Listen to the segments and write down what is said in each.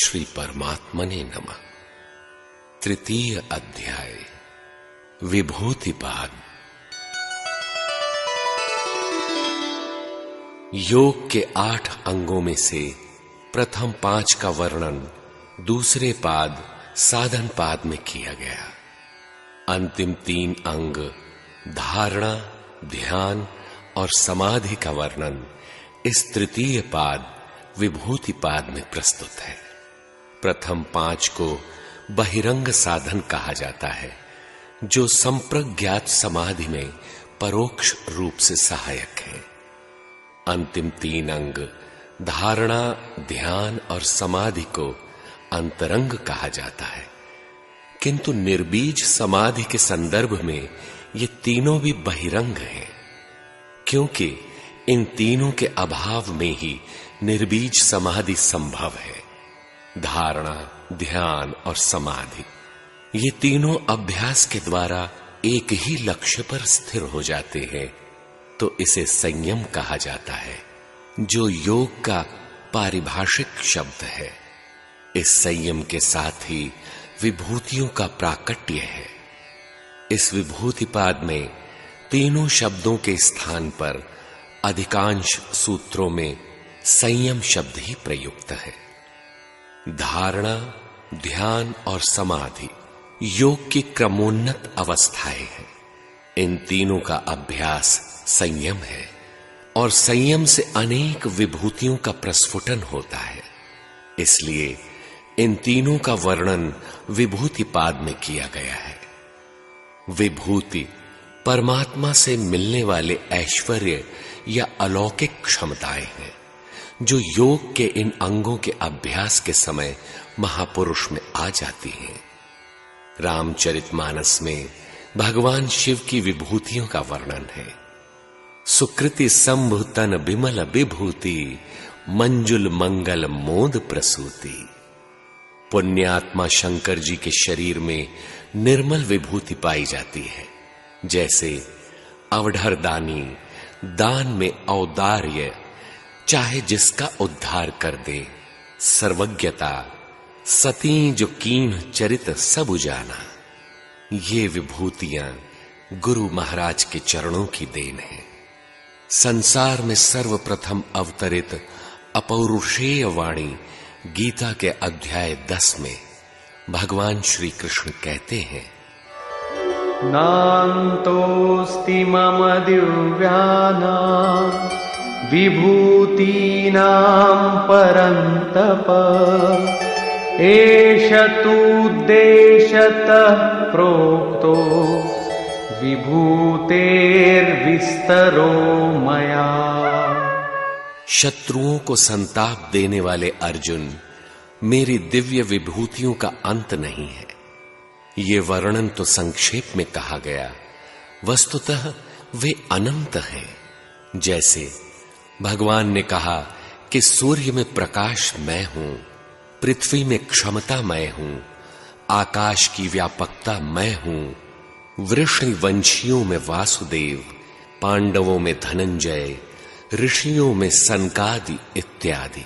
श्री परमात्मने नमः। तृतीय अध्याय विभूतिपाद। योग के 8 अंगों में से प्रथम 5 का वर्णन दूसरे पाद साधन पाद में किया गया। अंतिम 3 अंग धारणा, ध्यान और समाधि का वर्णन इस तृतीय पाद विभूति पाद में प्रस्तुत है। प्रथम 5 को बहिरंग साधन कहा जाता है, जो संप्रज्ञात समाधि में परोक्ष रूप से सहायक है। अंतिम 3 अंग धारणा, ध्यान और समाधि को अंतरंग कहा जाता है, किंतु निर्बीज समाधि के संदर्भ में ये तीनों भी बहिरंग हैं, क्योंकि इन तीनों के अभाव में ही निर्बीज समाधि संभव है। धारणा, ध्यान और समाधि ये तीनों अभ्यास के द्वारा एक ही लक्ष्य पर स्थिर हो जाते हैं, तो इसे संयम कहा जाता है, जो योग का पारिभाषिक शब्द है। इस संयम के साथ ही विभूतियों का प्राकट्य है। इस विभूतिपाद में तीनों शब्दों के स्थान पर अधिकांश सूत्रों में संयम शब्द ही प्रयुक्त है। धारणा, ध्यान और समाधि योग की क्रमोन्नत अवस्थाएं हैं। इन तीनों का अभ्यास संयम है और संयम से अनेक विभूतियों का प्रस्फुटन होता है। इसलिए इन तीनों का वर्णन विभूतिपाद में किया गया है। विभूति परमात्मा से मिलने वाले ऐश्वर्य या अलौकिक क्षमताएं हैं, जो योग के इन अंगों के अभ्यास के समय महापुरुष में आ जाती हैं। रामचरितमानस में भगवान शिव की विभूतियों का वर्णन है। सुकृति संभु तन बिमल विभूति, मंजुल मंगल मोद प्रसूति। पुण्यात्मा शंकर जी के शरीर में निर्मल विभूति पाई जाती है, जैसे अवढर दानी, दान में औदार्य, चाहे जिसका उद्धार कर दे, सर्वज्ञता, सती जो कीन चरित सब उजाना। ये विभूतियां गुरु महाराज के चरणों की देन है। संसार में सर्वप्रथम अवतरित अपौरुषेय वाणी गीता के अध्याय 10 में भगवान श्री कृष्ण कहते हैं, नान्तोऽस्ति मम दिव्यानां विभूतीनां परन्तप, एष तूद्देशतः प्रोक्तो विभूतेर्विस्तरो मया। शत्रुओं को संताप देने वाले अर्जुन, मेरी दिव्य विभूतियों का अंत नहीं है। ये वर्णन तो संक्षेप में कहा गया, वस्तुतः वे अनंत हैं। जैसे भगवान ने कहा कि सूर्य में प्रकाश मैं हूं, पृथ्वी में क्षमता मैं हूं, आकाश की व्यापकता मैं हूं, वृषवंशियों में वासुदेव, पांडवों में धनंजय, ऋषियों में सनकादि इत्यादि।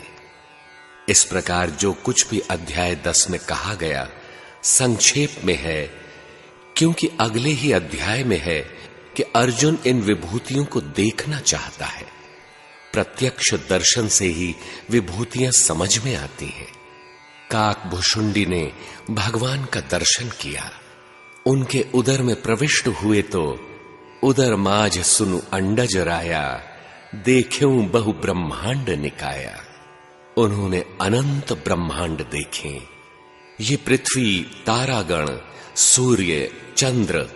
इस प्रकार जो कुछ भी अध्याय 10 में कहा गया संक्षेप में है, क्योंकि अगले ही अध्याय में है कि अर्जुन इन विभूतियों को देखना चाहता है। प्रत्यक्ष दर्शन से ही विभूतियां समझ में आती हैं। काकभुषुंडी ने भगवान का दर्शन किया, उनके उदर में प्रविष्ट हुए तो उदर माझ सुनु अंडज राया, देख्यूं बहु ब्रह्मांड निकाया। उन्होंने अनंत ब्रह्मांड देखे। ये पृथ्वी, तारागण, सूर्य, चंद्र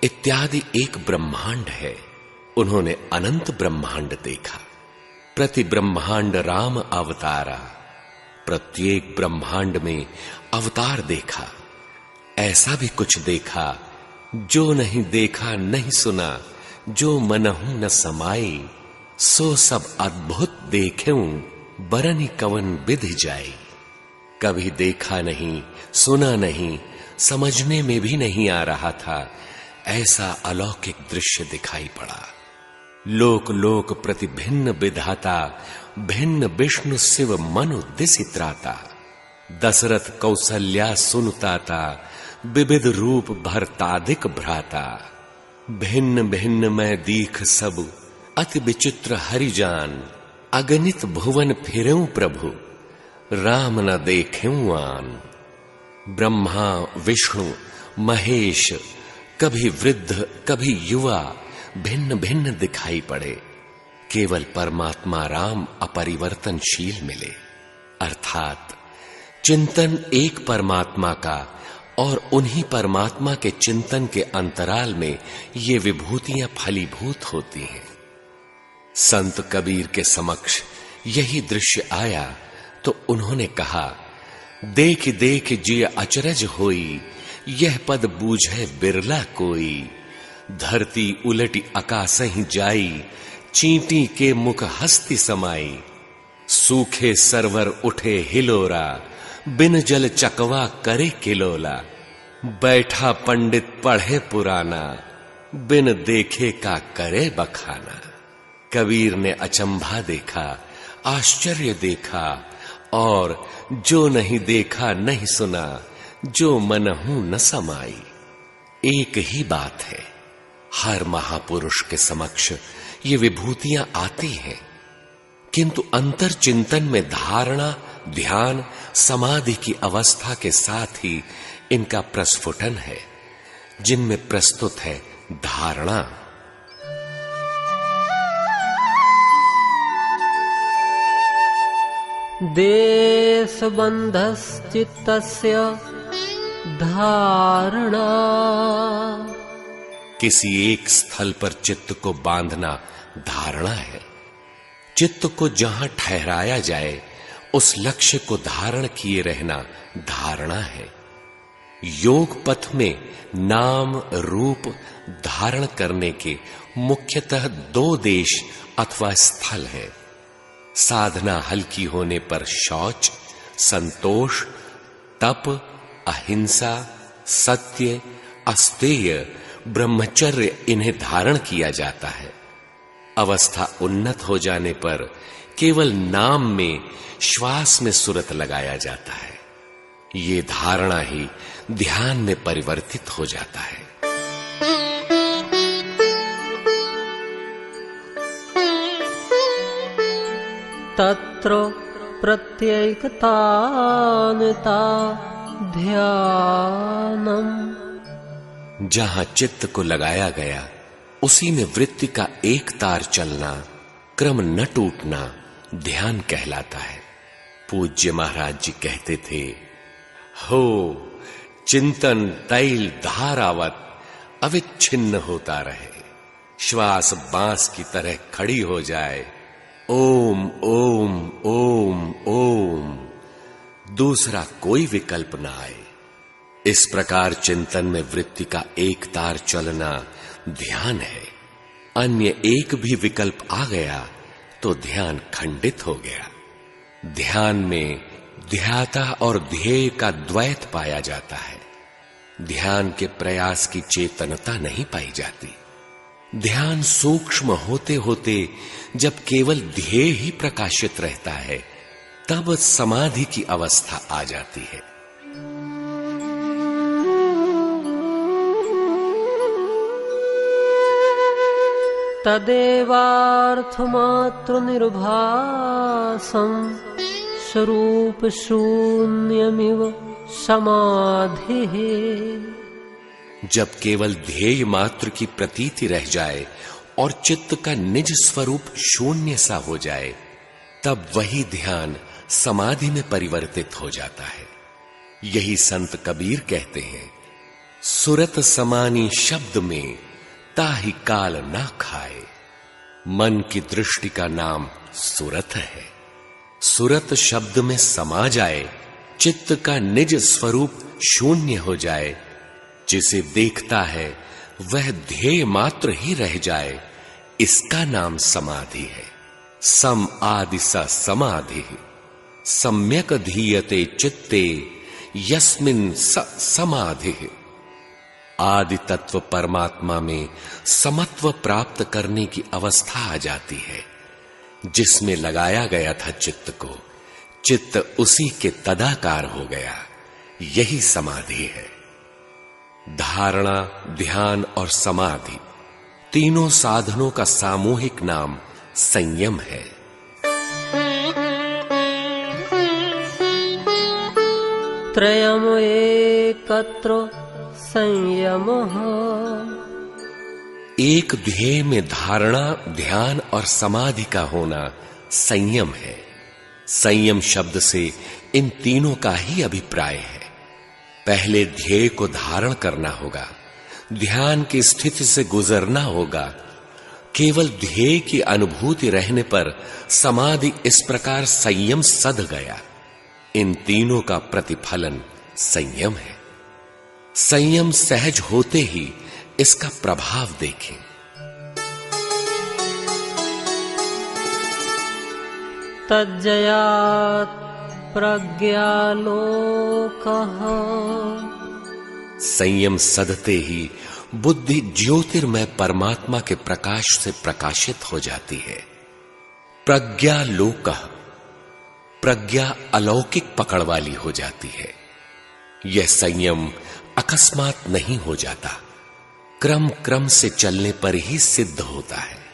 इत्यादि एक ब्रह्मांड है। उन्होंने अनंत ब्रह्मांड देखा। प्रति ब्रह्मांड राम अवतारा, प्रत्येक ब्रह्मांड में अवतार देखा। ऐसा भी कुछ देखा जो नहीं देखा नहीं सुना, जो मनहु न समाई, सो सब अद्भुत देख्यूं बरनि कवन विधि जाई। कभी देखा नहीं, सुना नहीं, समझने में भी नहीं आ रहा था, ऐसा अलौकिक दृश्य दिखाई पड़ा। लोक लोक प्रति भिन्न विधाता, भिन्न विष्णु शिव मनु दिसित्राता। दशरथ कौसल्या सुनताता, विविध रूप भरतादिक भ्राता। भिन्न भिन्न मैं दीख सब, अति विचित्र हरिजान। अगणित भुवन फिरऊं प्रभु, राम न देखें आन। ब्रह्मा विष्णु महेश, कभी वृद्ध कभी युवा, भिन्न भिन्न दिखाई पड़े। केवल परमात्मा राम अपरिवर्तनशील मिले। अर्थात चिंतन एक परमात्मा का और उन्हीं परमात्मा के चिंतन के अंतराल में ये विभूतियां फलीभूत होती हैं। संत कबीर के समक्ष यही दृश्य आया तो उन्होंने कहा, देख देख जिय अचरज होई, यह पद बूझे बिरला कोई। धरती उलटी आकाशहि जाई, चींटी के मुख हस्ती समाई। सूखे सरवर उठे हिलोरा, बिन जल चकवा करे किलोला। बैठा पंडित पढ़े पुराना, बिन देखे का करे बखाना। कबीर ने अचंभा देखा, आश्चर्य देखा, और जो नहीं देखा नहीं सुना, जो मनहु न समाई। एक ही बात है, हर महापुरुष के समक्ष ये विभूतियां आती हैं, किंतु अंतर चिंतन में धारणा, ध्यान, समाधि की अवस्था के साथ ही इनका प्रस्फुटन है, जिनमें प्रस्तुत है धारणा। देशबन्धश्चित्तस्य धारणा। किसी एक स्थल पर चित्त को बांधना धारणा है। चित्त को जहां ठहराया जाए उस लक्ष्य को धारण किए रहना धारणा है। योग पथ में नाम रूप धारण करने के मुख्यतः दो देश अथवा स्थल है। साधना हल्की होने पर शौच, संतोष, तप, अहिंसा, सत्य, अस्तेय, ब्रह्मचर्य इन्हें धारण किया जाता है। अवस्था उन्नत हो जाने पर केवल नाम में, श्वास में सुरत लगाया जाता है। ये धारणा ही ध्यान में परिवर्तित हो जाता है। तत्र प्रत्येकतानता ध्यानम। जहां चित्त को लगाया गया उसी में वृत्ति का एक तार चलना, क्रम न टूटना ध्यान कहलाता है। पूज्य महाराज जी कहते थे, हो चिंतन तैल धारावत अविच्छिन्न होता रहे, श्वास बांस की तरह खड़ी हो जाए। ओम ओम ओम ओम, दूसरा कोई विकल्प न आए। इस प्रकार चिंतन में वृत्ति का एक तार चलना ध्यान है। अन्य एक भी विकल्प आ गया तो ध्यान खंडित हो गया। ध्यान में ध्याता और ध्येय का द्वैत पाया जाता है। ध्यान के प्रयास की चेतनता नहीं पाई जाती। ध्यान सूक्ष्म होते होते जब केवल ध्येय ही प्रकाशित रहता है, तब समाधि की अवस्था आ जाती है। तदेवार्थमात्र निर्भासं स्वरूप शून्यमिव समाधिः। जब केवल ध्येय मात्र की प्रतीति रह जाए और चित्त का निज स्वरूप शून्य सा हो जाए, तब वही ध्यान समाधि में परिवर्तित हो जाता है। यही संत कबीर कहते हैं, सुरत समानी शब्द में ताहि काल ना खाए। मन की दृष्टि का नाम सुरत है। सुरत शब्द में समा जाए, चित्त का निज स्वरूप शून्य हो जाए, जिसे देखता है वह ध्येय मात्र ही रह जाए, इसका नाम समाधि है। सम आदि स समाधि, सम्यक धीयते चित्ते यस्मिन स समाधि। आदि तत्व परमात्मा में समत्व प्राप्त करने की अवस्था आ जाती है। जिसमें लगाया गया था चित्त को, चित्त उसी के तदाकार हो गया, यही समाधि है। धारणा, ध्यान और समाधि तीनों साधनों का सामूहिक नाम संयम है। त्रयम् एकत्र संयमः। एक ध्येय में धारणा, ध्यान और समाधि का होना संयम है। संयम शब्द से इन तीनों का ही अभिप्राय है। पहले ध्येय को धारण करना होगा, ध्यान की स्थिति से गुजरना होगा। केवल ध्येय की अनुभूति रहने पर समाधि इस प्रकार संयम सध गया। इन तीनों का प्रतिफलन संयम है। संयम सहज होते ही इसका प्रभाव देखें। तज्जयात् प्रज्ञालोकः। संयम सधते ही बुद्धि ज्योतिर्मय परमात्मा के प्रकाश से प्रकाशित हो जाती है। प्रज्ञालोकः, प्रज्ञा अलौकिक पकड़ वाली हो जाती है। यह संयम अकस्मात नहीं हो जाता, क्रम क्रम से चलने पर ही सिद्ध होता है।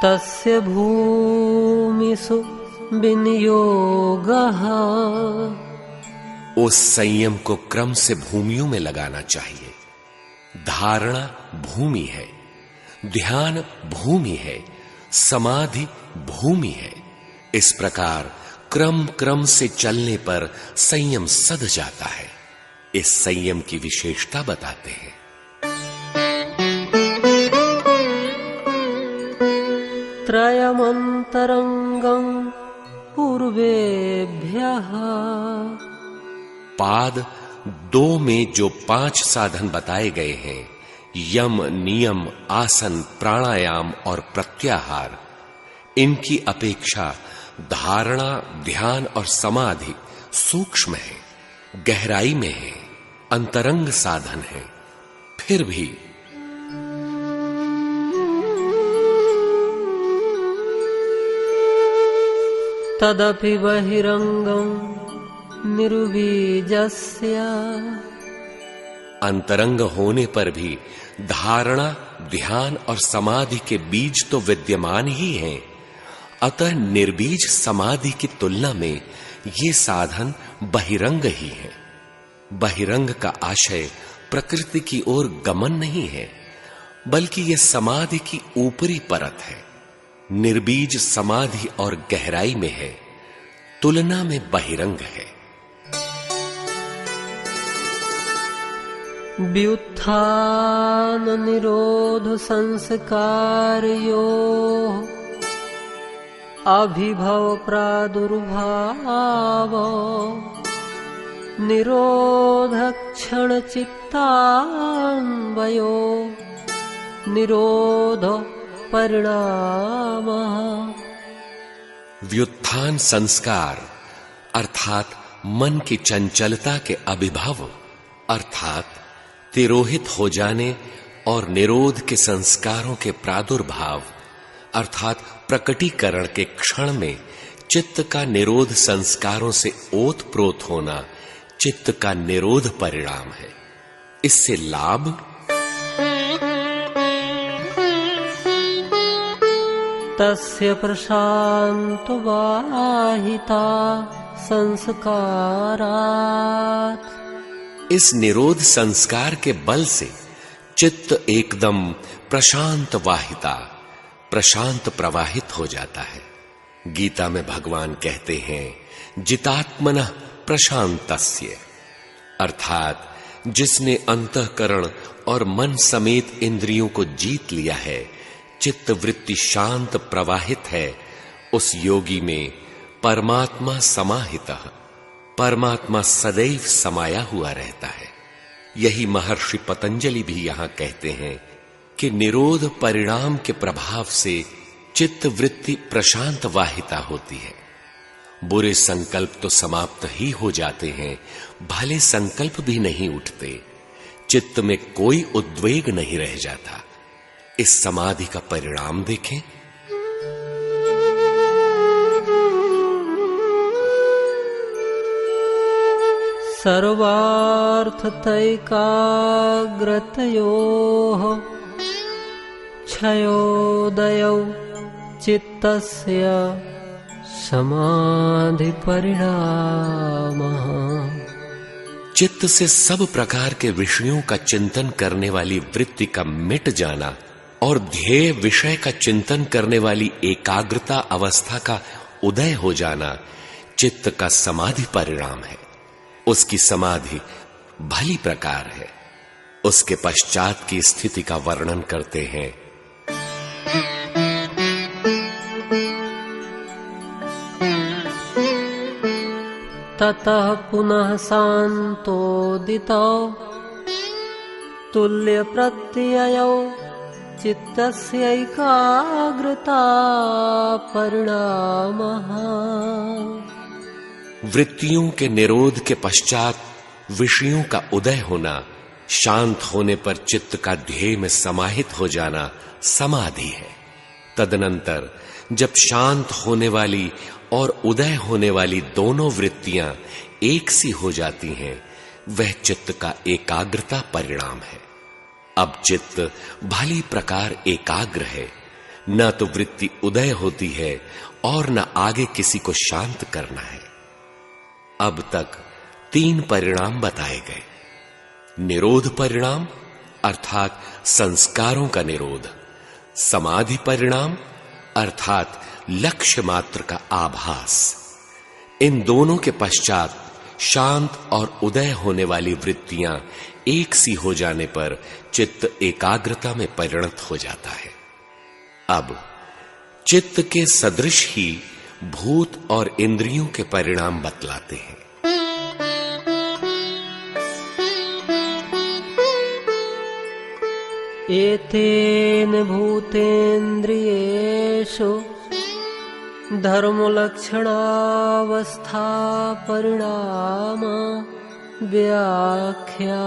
तस्य भूमिषु विनियोगः। उस संयम को क्रम से भूमियों में लगाना चाहिए। धारणा भूमि है, ध्यान भूमि है, समाधि भूमि है। इस प्रकार क्रम क्रम से चलने पर संयम सध जाता है। इस संयम की विशेषता बताते हैं। त्रयमन्तरंगं पूर्वेभ्यः। पाद 2 में जो 5 साधन बताए गए हैं, यम, नियम, आसन, प्राणायाम और प्रत्याहार, इनकी अपेक्षा धारणा, ध्यान और समाधि सूक्ष्म है, गहराई में है, अंतरंग साधन है। फिर भी तदपि बहिरंगं निर्बीजस्य। अंतरंग होने पर भी धारणा, ध्यान और समाधि के बीज तो विद्यमान ही हैं। अतः निर्बीज समाधि की तुलना में ये साधन बहिरंग ही है। बहिरंग का आशय प्रकृति की ओर गमन नहीं है, बल्कि यह समाधि की ऊपरी परत है। निर्बीज समाधि और गहराई में है, तुलना में बहिरंग है। व्युत्थान निरोध संस्कारयोः अभिभव प्रादुर्भाव निरोध क्षण चित्तान्वयो निरोध परिणाम। व्युत्थान संस्कार अर्थात मन की चंचलता के अभिभव अर्थात तिरोहित हो जाने और निरोध के संस्कारों के प्रादुर्भाव अर्थात प्रकटीकरण के क्षण में चित्त का निरोध संस्कारों से ओतप्रोत होना चित्त का निरोध परिणाम है। इससे लाभ तस्य प्रशांत वाहिता संस्कारात्। इस निरोध संस्कार के बल से चित्त एकदम प्रशांत वाहिता प्रशांत प्रवाहित हो जाता है। गीता में भगवान कहते हैं जितात्मनः प्रशांतस्य, अर्थात जिसने अंतःकरण और मन समेत इंद्रियों को जीत लिया है, चित्त वृत्ति शांत प्रवाहित है, उस योगी में परमात्मा समाहितः, परमात्मा सदैव समाया हुआ रहता है। यही महर्षि पतंजलि भी यहां कहते हैं कि निरोध परिणाम के प्रभाव से चित्त वृत्ति प्रशांत वाहिता होती है। बुरे संकल्प तो समाप्त ही हो जाते हैं, भले संकल्प भी नहीं उठते, चित्त में कोई उद्वेग नहीं रह जाता। इस समाधि का परिणाम देखें। सर्वार्थतैकाग्रतयोः क्षयोदयौ चित्तस्य समाधि परिणामः। चित्त से सब प्रकार के विषयों का चिंतन करने वाली वृत्ति का मिट जाना और ध्येय विषय का चिंतन करने वाली एकाग्रता अवस्था का उदय हो जाना चित्त का समाधि परिणाम है। उसकी समाधि भली प्रकार है। उसके पश्चात की स्थिति का वर्णन करते हैं। ततः पुनः शान्तोदितो तुल्य प्रत्ययौ चित्तस्य एकाग्रता परिणामः। वृत्तियों के निरोध के पश्चात विषयों का उदय होना, शांत होने पर चित्त का ध्येय में समाहित हो जाना समाधि है। तदनंतर जब शांत होने वाली और उदय होने वाली दोनों वृत्तियां एक सी हो जाती हैं, वह चित्त का एकाग्रता परिणाम है। अब चित्त भली प्रकार एकाग्र है, न तो वृत्ति उदय होती है और न आगे किसी को शांत करना है। अब तक 3 परिणाम बताए गए। निरोध परिणाम अर्थात संस्कारों का निरोध, समाधि परिणाम अर्थात लक्ष्य मात्र का आभास। इन दोनों के पश्चात शांत और उदय होने वाली वृत्तियां एक सी हो जाने पर चित्त एकाग्रता में परिणत हो जाता है। अब चित्त के सदृश ही भूत और इंद्रियों के परिणाम बतलाते हैं। एतेन भूतेन्द्रियेषु धर्मलक्षणावस्था परिणाम व्याख्याता।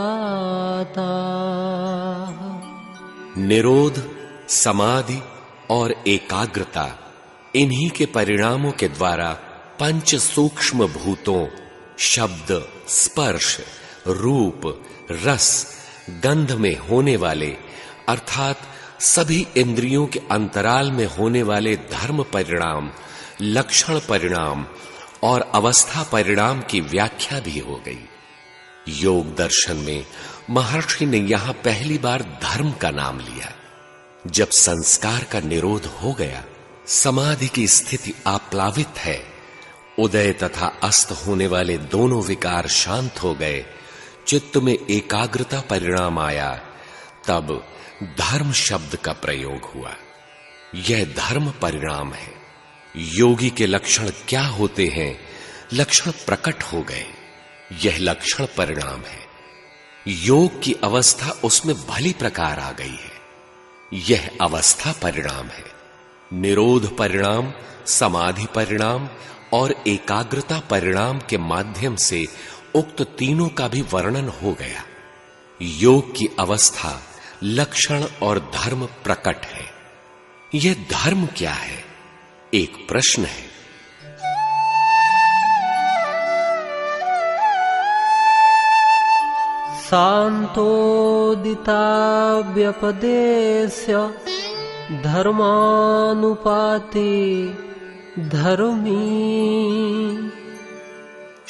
निरोध, समाधि और एकाग्रता, इन्हीं के परिणामों के द्वारा 5 सूक्ष्म भूतों शब्द, स्पर्श, रूप, रस, गंध में होने वाले अर्थात सभी इंद्रियों के अंतराल में होने वाले धर्म परिणाम, लक्षण परिणाम और अवस्था परिणाम की व्याख्या भी हो गई। योग दर्शन में महर्षि ने यहां पहली बार धर्म का नाम लिया। जब संस्कार का निरोध हो गया, समाधि की स्थिति आप्लावित है, उदय तथा अस्त होने वाले दोनों विकार शांत हो गए, चित्त में एकाग्रता परिणाम आया, तब धर्म शब्द का प्रयोग हुआ। यह धर्म परिणाम है। योगी के लक्षण क्या होते हैं, लक्षण प्रकट हो गए, यह लक्षण परिणाम है। योग की अवस्था उसमें भली प्रकार आ गई है, यह अवस्था परिणाम है। निरोध परिणाम, समाधि परिणाम और एकाग्रता परिणाम के माध्यम से उक्त तीनों का भी वर्णन हो गया। योग की अवस्था, लक्षण और धर्म प्रकट है। यह धर्म क्या है, एक प्रश्न है। शान्तोदिताव्यपदेस्य धर्मानुपाति धर्मी।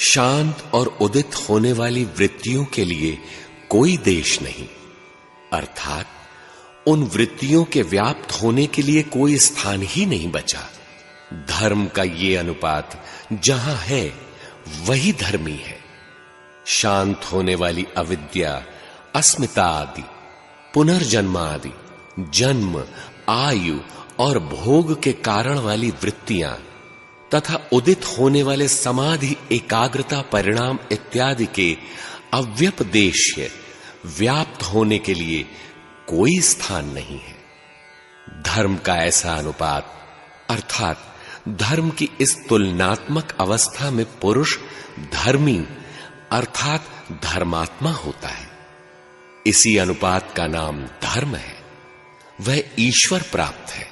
शांत और उदित होने वाली वृत्तियों के लिए कोई देश नहीं, अर्थात उन वृत्तियों के व्याप्त होने के लिए कोई स्थान ही नहीं बचा। धर्म का ये अनुपात जहां है वही धर्मी है। शांत होने वाली अविद्या, अस्मिता आदि, पुनर्जन्म आदि, जन्म, आयु और भोग के कारण वाली वृत्तियां तथा उदित होने वाले समाधि, एकाग्रता परिणाम इत्यादि के अव्यपदेश्य व्याप्त होने के लिए कोई स्थान नहीं है। धर्म का ऐसा अनुपात अर्थात धर्म की इस तुलनात्मक अवस्था में पुरुष धर्मी अर्थात धर्मात्मा होता है। इसी अनुपात का नाम धर्म है। वह ईश्वर प्राप्त है।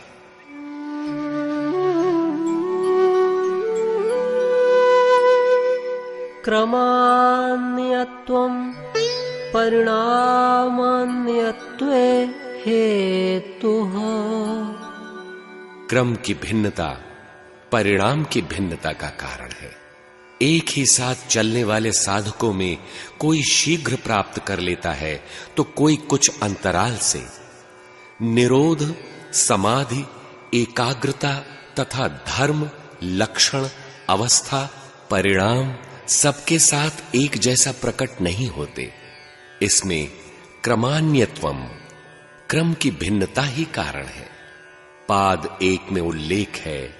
क्रमान्यत्वं परिणामान्यत्वे हेतुः। क्रम की भिन्नता परिणाम की भिन्नता का कारण है। एक ही साथ चलने वाले साधकों में कोई शीघ्र प्राप्त कर लेता है तो कोई कुछ अंतराल से। निरोध, समाधि, एकाग्रता तथा धर्म, लक्षण, अवस्था, परिणाम सबके साथ एक जैसा प्रकट नहीं होते। इसमें क्रमान्यत्वम, क्रम की भिन्नता ही कारण है। पाद 1 में उल्लेख है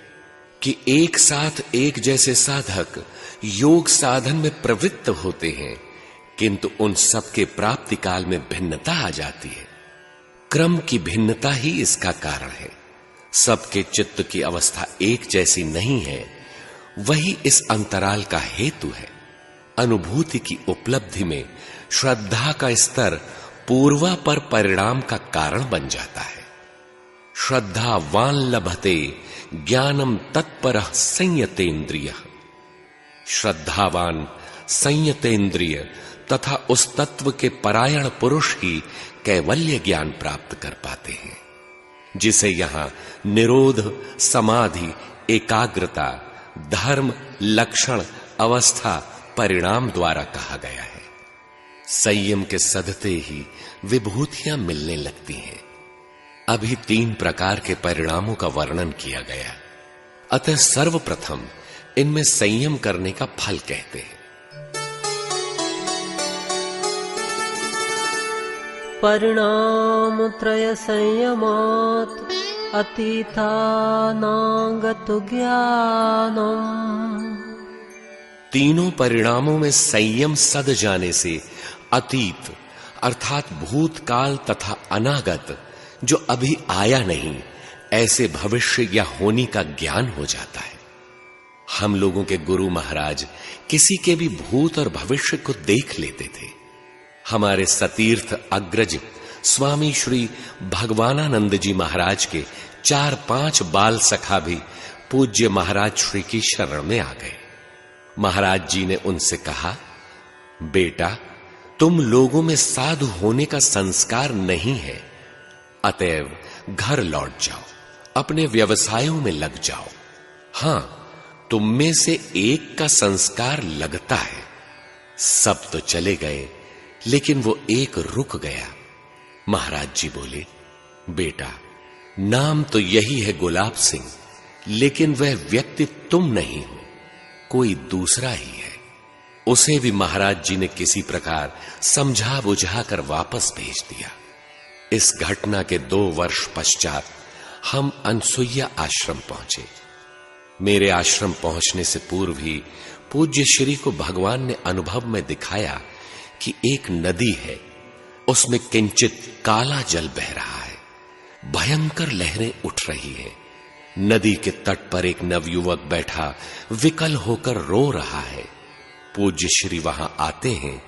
कि एक साथ एक जैसे साधक योग साधन में प्रवृत्त होते हैं, किंतु उन सबके प्राप्ति काल में भिन्नता आ जाती है। क्रम की भिन्नता ही इसका कारण है। सबके चित्त की अवस्था एक जैसी नहीं है, वही इस अंतराल का हेतु है। अनुभूति की उपलब्धि में श्रद्धा का स्तर पूर्वापर परिणाम का कारण बन जाता है। श्रद्धावान लभते ज्ञानम तत्परः संयतेन्द्रियः। श्रद्धावान, संयतेन्द्रिय तथा उस तत्व के परायण पुरुष ही कैवल्य ज्ञान प्राप्त कर पाते हैं, जिसे यहां निरोध, समाधि, एकाग्रता, धर्म, लक्षण, अवस्था, परिणाम द्वारा कहा गया है। संयम के सधते ही विभूतियां मिलने लगती हैं। अभी 3 प्रकार के परिणामों का वर्णन किया गया, अतः सर्वप्रथम इनमें संयम करने का फल कहते हैं। परिणाम त्रय संयमात् अतीतानागतो ज्ञानम्। तीनों परिणामों में संयम सद जाने से अतीत अर्थात भूतकाल तथा अनागत जो अभी आया नहीं, ऐसे भविष्य या होनी का ज्ञान हो जाता है। हम लोगों के गुरु महाराज किसी के भी भूत और भविष्य को देख लेते थे। हमारे सतीर्थ अग्रज स्वामी श्री भगवानानंद जी महाराज के 4-5 बाल सखा भी पूज्य महाराज श्री की शरण में आ गए। महाराज जी ने उनसे कहा, बेटा, तुम लोगों में साधु होने का संस्कार नहीं है, अतएव घर लौट जाओ, अपने व्यवसायों में लग जाओ। हां, तुम में से एक का संस्कार लगता है। सब तो चले गए, लेकिन वो एक रुक गया। महाराज जी बोले, बेटा, नाम तो यही है गुलाब सिंह, लेकिन वह व्यक्ति तुम नहीं हो, कोई दूसरा ही है। उसे भी महाराज जी ने किसी प्रकार समझा बुझा कर वापस भेज दिया। इस घटना के 2 वर्ष पश्चात हम अनसुईया आश्रम पहुंचे। मेरे आश्रम पहुंचने से पूर्व ही पूज्य श्री को भगवान ने अनुभव में दिखाया कि एक नदी है, उसमें किंचित काला जल बह रहा है, भयंकर लहरें उठ रही हैं। नदी के तट पर एक नवयुवक बैठा विकल होकर रो रहा है। पूज्य श्री वहां आते हैं,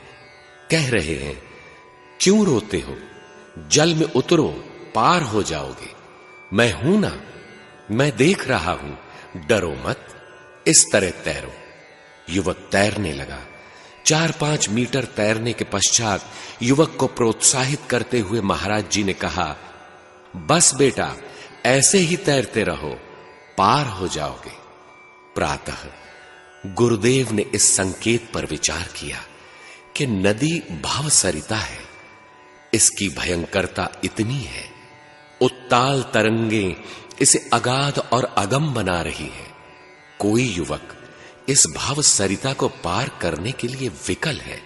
कह रहे हैं, क्यों रोते हो? जल में उतरो, पार हो जाओगे। मैं हूं ना, मैं देख रहा हूं, डरो मत, इस तरह तैरो। युवक तैरने लगा। 4-5 मीटर तैरने के पश्चात युवक को प्रोत्साहित करते हुए महाराज जी ने कहा, बस बेटा, ऐसे ही तैरते रहो, पार हो जाओगे। प्रातः गुरुदेव ने इस संकेत पर विचार किया कि नदी भवसरिता है, इसकी भयंकरता इतनी है, उत्ताल तरंगे इसे अगाध और अगम बना रही है। कोई युवक इस भवसरिता को पार करने के लिए विकल है,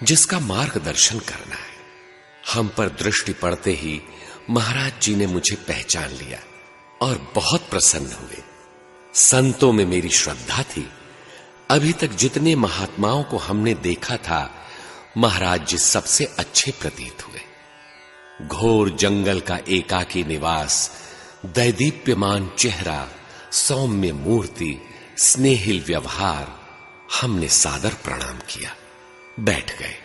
जिसका मार्गदर्शन करना है। हम पर दृष्टि पड़ते ही महाराज जी ने मुझे पहचान लिया और बहुत प्रसन्न हुए। संतों में मेरी श्रद्धा थी। अभी तक जितने महात्माओं को हमने देखा था, महाराज जी सबसे अच्छे प्रतीत हुए। घोर जंगल का एकाकी निवास, दैदीप्यमान चेहरा, सौम्य मूर्ति, स्नेहिल व्यवहार, हमने सादर प्रणाम किया, बैठ गए।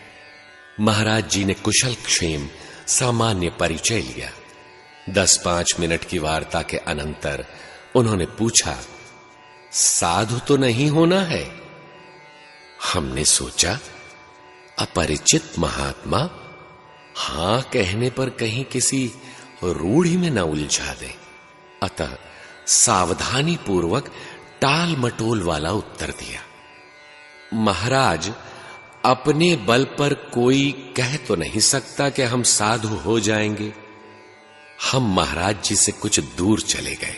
महाराज जी ने कुशल क्षेम सामान्य परिचय लिया। 10-5 मिनट की वार्ता के अनंतर उन्होंने पूछा, साधु तो नहीं होना है? हमने सोचा, अपरिचित महात्मा हां कहने पर कहीं किसी रूढ़ी में न उलझा दे, अतः सावधानी पूर्वक टाल मटोल वाला उत्तर दिया, महाराज, अपने बल पर कोई कह तो नहीं सकता कि हम साधु हो जाएंगे। हम महाराज जी से कुछ दूर चले गए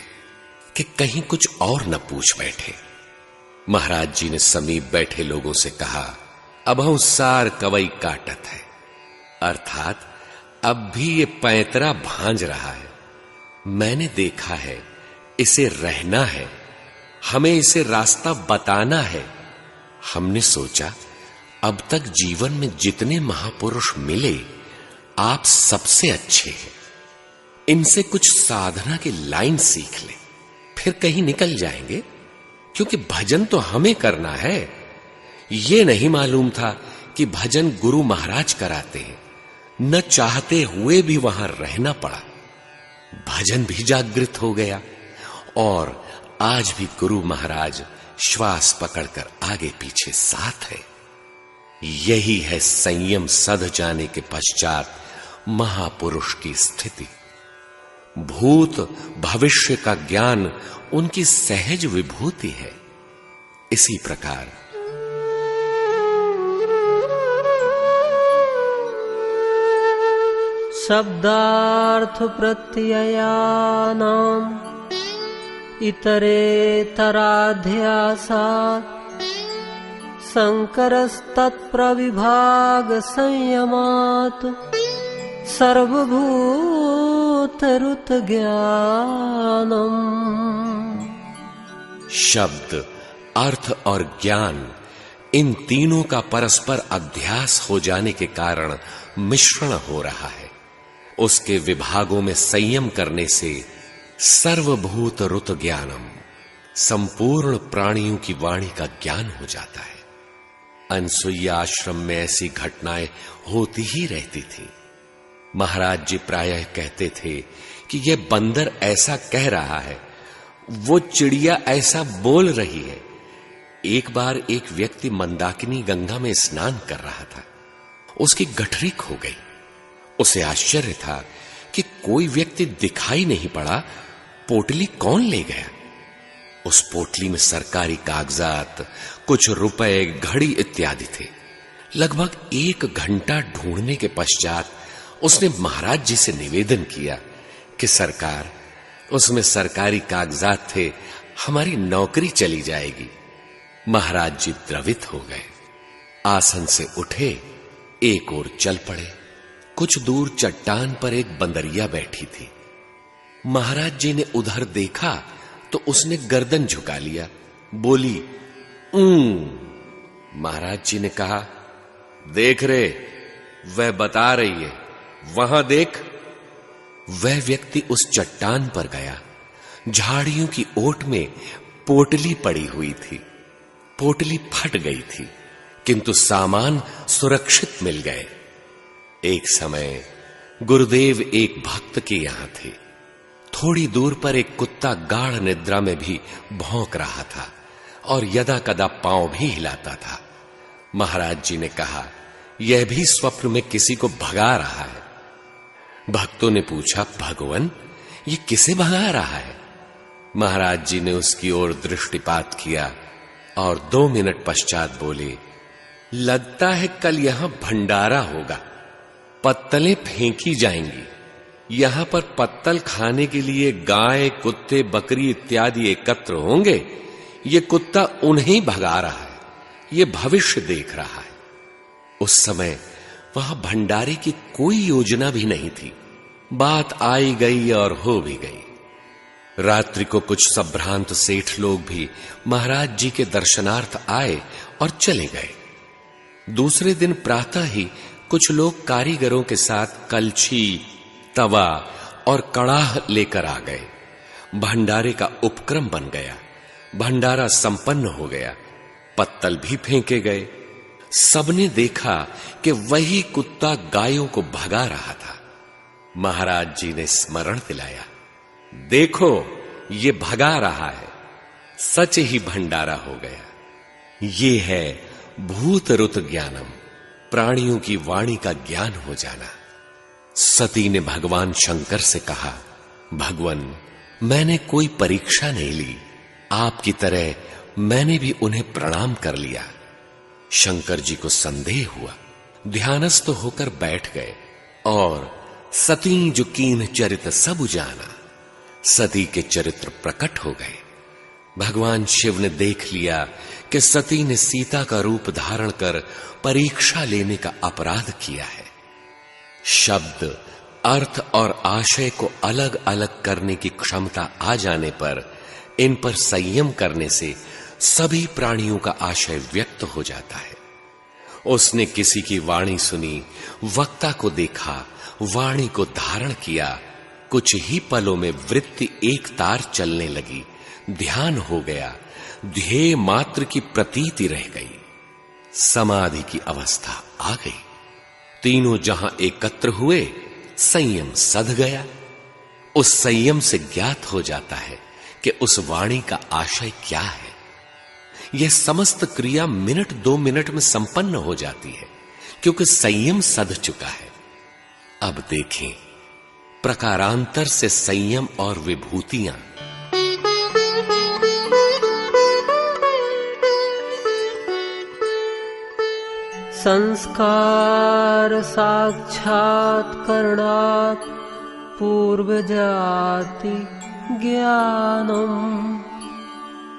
कि कहीं कुछ और न पूछ बैठे। महाराज जी ने समीप बैठे लोगों से कहा, अब हम सार कवई काटत है, अर्थात अब भी ये पैंतरा भांज रहा है। मैंने देखा है, इसे रहना है, हमें इसे रास्ता बताना है। हमने सोचा, अब तक जीवन में जितने महापुरुष मिले, आप सबसे अच्छे हैं। इनसे कुछ साधना की लाइन सीख ले, फिर कहीं निकल जाएंगे, क्योंकि भजन तो हमें करना है। ये नहीं मालूम था कि भजन गुरु महाराज कराते हैं, न चाहते हुए भी वहां रहना पड़ा। भजन भी जागृत हो गया और आज भी गुरु महाराज श्वास पकड़कर आगे पीछे साथ है। यही है संयम सध जाने के पश्चात महापुरुष की स्थिति। भूत भविष्य का ज्ञान उनकी सहज विभूति है। इसी प्रकार शब्दार्थ प्रत्ययानाम् इतरेतराध्यासात् संकरस्तत्प्रविभाग संयमात् सर्वभूतरुत ज्ञानम्। शब्द, अर्थ और ज्ञान, इन तीनों का परस्पर अध्यास हो जाने के कारण मिश्रण हो रहा है। उसके विभागों में संयम करने से सर्वभूत रुत ज्ञानम, संपूर्ण प्राणियों की वाणी का ज्ञान हो जाता है। अनसुईया आश्रम में ऐसी घटनाएं होती ही रहती थी। महाराज जी प्रायः कहते थे कि यह बंदर ऐसा कह रहा है, वो चिड़िया ऐसा बोल रही है। एक बार एक व्यक्ति मंदाकिनी गंगा में स्नान कर रहा था, उसकी गठरी खो गई। उसे आश्चर्य था कि कोई व्यक्ति दिखाई नहीं पड़ा, पोटली कौन ले गया। उस पोटली में सरकारी कागजात, कुछ रुपए, घड़ी इत्यादि थे। लगभग 1 घंटा ढूंढने के पश्चात उसने महाराज जी से निवेदन किया कि सरकार, उसमें सरकारी कागजात थे, हमारी नौकरी चली जाएगी। महाराज जी द्रवित हो गए, आसन से उठे, एक ओर चल पड़े। कुछ दूर चट्टान पर एक बंदरिया बैठी थी। महाराज जी ने उधर देखा तो उसने गर्दन झुका लिया, बोली महाराज जी ने कहा, देख रे, वह बता रही है, वहां देख। वह व्यक्ति उस चट्टान पर गया। झाड़ियों की ओट में पोटली पड़ी हुई थी। पोटली फट गई थी, किंतु सामान सुरक्षित मिल गए। एक समय गुरुदेव एक भक्त के यहां थे। थोड़ी दूर पर एक कुत्ता गाढ़ निद्रा में भी भौंक रहा था और यदा कदा पांव भी हिलाता था। महाराज जी ने कहा, यह भी स्वप्न में किसी को भगा रहा है। भक्तों ने पूछा, भगवान, ये किसे भगा रहा है? महाराज जी ने उसकी ओर दृष्टिपात किया और 2 मिनट पश्चात बोले, लगता है कल यहां भंडारा होगा, पत्तलें फेंकी जाएंगी। यहां पर पत्तल खाने के लिए गाय, कुत्ते, बकरी इत्यादि एकत्र होंगे। ये कुत्ता उन्हें भगा रहा है, ये भविष्य देख रहा है। उस समय वहां भंडारे की कोई योजना भी नहीं थी। बात आई गई और हो भी गई। रात्रि को कुछ संभ्रांत सेठ लोग भी महाराज जी के दर्शनार्थ आए और चले गए। दूसरे दिन प्रातः ही कुछ लोग कारीगरों के साथ कलछी, तवा और कड़ाह लेकर आ गए। भंडारे का उपक्रम बन गया। भंडारा संपन्न हो गया। पत्तल भी फेंके गए। सबने देखा कि वही कुत्ता गायों को भगा रहा था। महाराज जी ने स्मरण दिलाया, देखो ये भगा रहा है, सच ही भंडारा हो गया। ये है भूतरुत ज्ञानम, प्राणियों की वाणी का ज्ञान हो जाना। सती ने भगवान शंकर से कहा, भगवान मैंने कोई परीक्षा नहीं ली, आपकी तरह मैंने भी उन्हें प्रणाम कर लिया। शंकर जी को संदेह हुआ, ध्यानस्थ होकर बैठ गए और सती जो कीन चरित सब जाना, सती के चरित्र प्रकट हो गए। भगवान शिव ने देख लिया कि सती ने सीता का रूप धारण कर परीक्षा लेने का अपराध किया है। शब्द, अर्थ और आशय को अलग अलग करने की क्षमता आ जाने पर इन पर संयम करने से सभी प्राणियों का आशय व्यक्त हो जाता है। उसने किसी की वाणी सुनी, वक्ता को देखा, वाणी को धारण किया, कुछ ही पलों में वृत्ति एक तार चलने लगी, ध्यान हो गया, ध्येय मात्र की प्रतीति रह गई, समाधि की अवस्था आ गई। तीनों जहां एकत्र हुए, संयम सध गया। उस संयम से ज्ञात हो जाता है कि उस वाणी का आशय क्या है। यह समस्त क्रिया मिनट 2 मिनट में संपन्न हो जाती है, क्योंकि संयम सध चुका है। अब देखें प्रकारांतर से संयम और विभूतियां। संस्कार साक्षात करणात् पूर्व जाति ज्ञानम।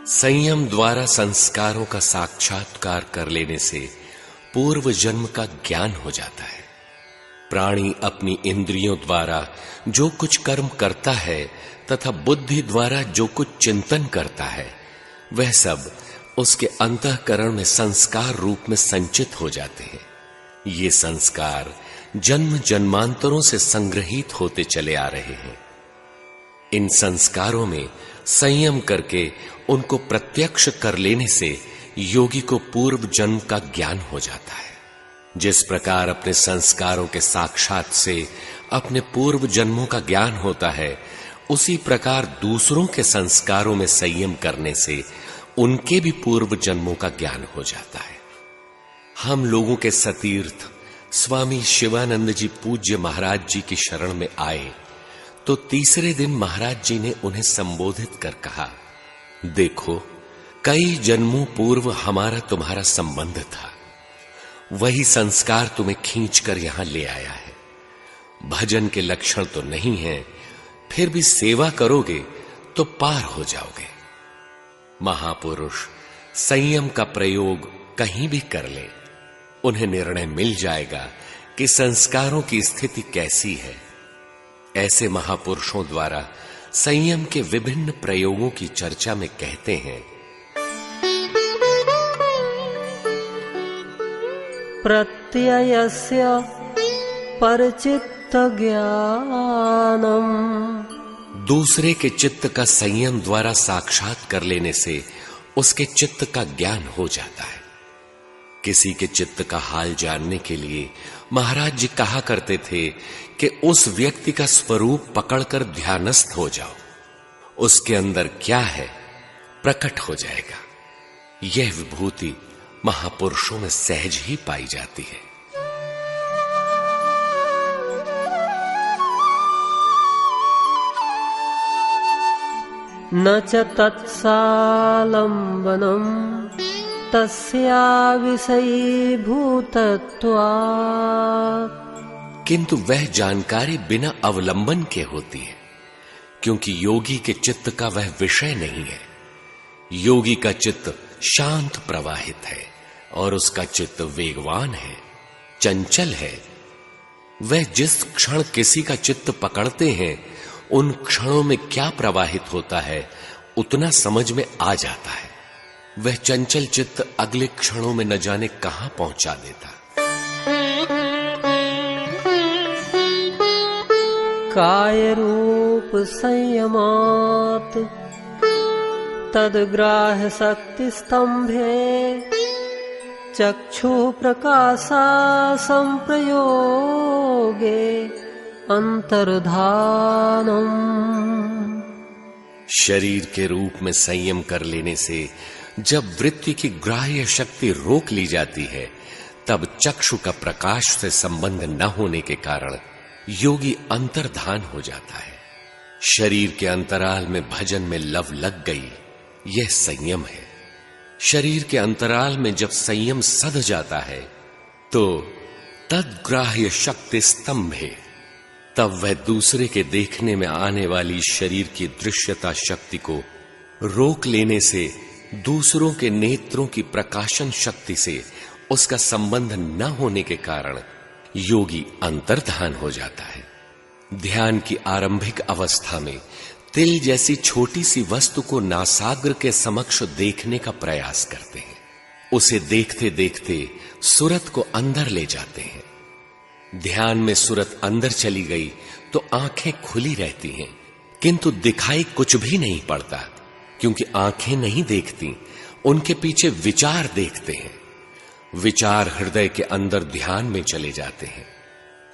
संयम द्वारा संस्कारों का साक्षात्कार कर लेने से पूर्व जन्म का ज्ञान हो जाता है। प्राणी अपनी इंद्रियों द्वारा जो कुछ कर्म करता है तथा बुद्धि द्वारा जो कुछ चिंतन करता है, वह सब उसके अंतःकरण में संस्कार रूप में संचित हो जाते हैं। ये संस्कार जन्म जन्मांतरों से संग्रहित होते चले आ रहे हैं। इन संस्कारों में संयम करके उनको प्रत्यक्ष कर लेने से योगी को पूर्व जन्म का ज्ञान हो जाता है। जिस प्रकार अपने संस्कारों के साक्षात से अपने पूर्व जन्मों का ज्ञान होता है, उसी प्रकार दूसरों के संस्कारों में संयम करने से उनके भी पूर्व जन्मों का ज्ञान हो जाता है। हम लोगों के सतीर्थ स्वामी शिवानंद जी पूज्य महाराज जी की शरण में आए तो तीसरे दिन महाराज जी ने उन्हें संबोधित कर कहा, देखो कई जन्मों पूर्व हमारा तुम्हारा संबंध था, वही संस्कार तुम्हें खींचकर यहां ले आया है। भजन के लक्षण तो नहीं है, फिर भी सेवा करोगे तो पार हो जाओगे। महापुरुष संयम का प्रयोग कहीं भी कर ले, उन्हें निर्णय मिल जाएगा कि संस्कारों की स्थिति कैसी है। ऐसे महापुरुषों द्वारा संयम के विभिन्न प्रयोगों की चर्चा में कहते हैं, प्रत्ययस्य परचित्त ज्ञानम। दूसरे के चित्त का संयम द्वारा साक्षात कर लेने से उसके चित्त का ज्ञान हो जाता है। किसी के चित्त का हाल जानने के लिए महाराज जी कहा करते थे कि उस व्यक्ति का स्वरूप पकड़कर ध्यानस्थ हो जाओ, उसके अंदर क्या है प्रकट हो जाएगा। यह विभूति महापुरुषों में सहज ही पाई जाती है। न च तत्सालंबनम तस्या विषयीभूतत्वात्। किंतु वह जानकारी बिना अवलंबन के होती है, क्योंकि योगी के चित्त का वह विषय नहीं है। योगी का चित्त शांत प्रवाहित है और उसका चित्त वेगवान है, चंचल है। वह जिस क्षण किसी का चित्त पकड़ते हैं, उन क्षणों में क्या प्रवाहित होता है उतना समझ में आ जाता है। वह चंचल चित्त अगले क्षणों में न जाने कहां पहुंचा देता। काय रूप संयमात् तद्ग्राह्य शक्ति स्तंभे चक्षु प्रकाशा संप्रयोगे अंतर्धानम्। शरीर के रूप में संयम कर लेने से जब वृत्ति की ग्राह्य शक्ति रोक ली जाती है, तब चक्षु का प्रकाश से संबंध न होने के कारण योगी अंतर्धान हो जाता है। शरीर के अंतराल में भजन में लव लग गई, यह संयम है। शरीर के अंतराल में जब संयम सध जाता है तो तद्ग्राह्य शक्ति स्तंभे, तब वह दूसरे के देखने में आने वाली शरीर की दृश्यता शक्ति को रोक लेने से दूसरों के नेत्रों की प्रकाशन शक्ति से उसका संबंध न होने के कारण योगी अंतर्धान हो जाता है। ध्यान की आरंभिक अवस्था में तिल जैसी छोटी सी वस्तु को नासाग्र के समक्ष देखने का प्रयास करते हैं। उसे देखते देखते सूरत को अंदर ले जाते हैं। ध्यान में सूरत अंदर चली गई तो आंखें खुली रहती हैं, किंतु दिखाई कुछ भी नहीं पड़ता, क्योंकि आंखें नहीं देखती, उनके पीछे विचार देखते हैं। विचार हृदय के अंदर ध्यान में चले जाते हैं।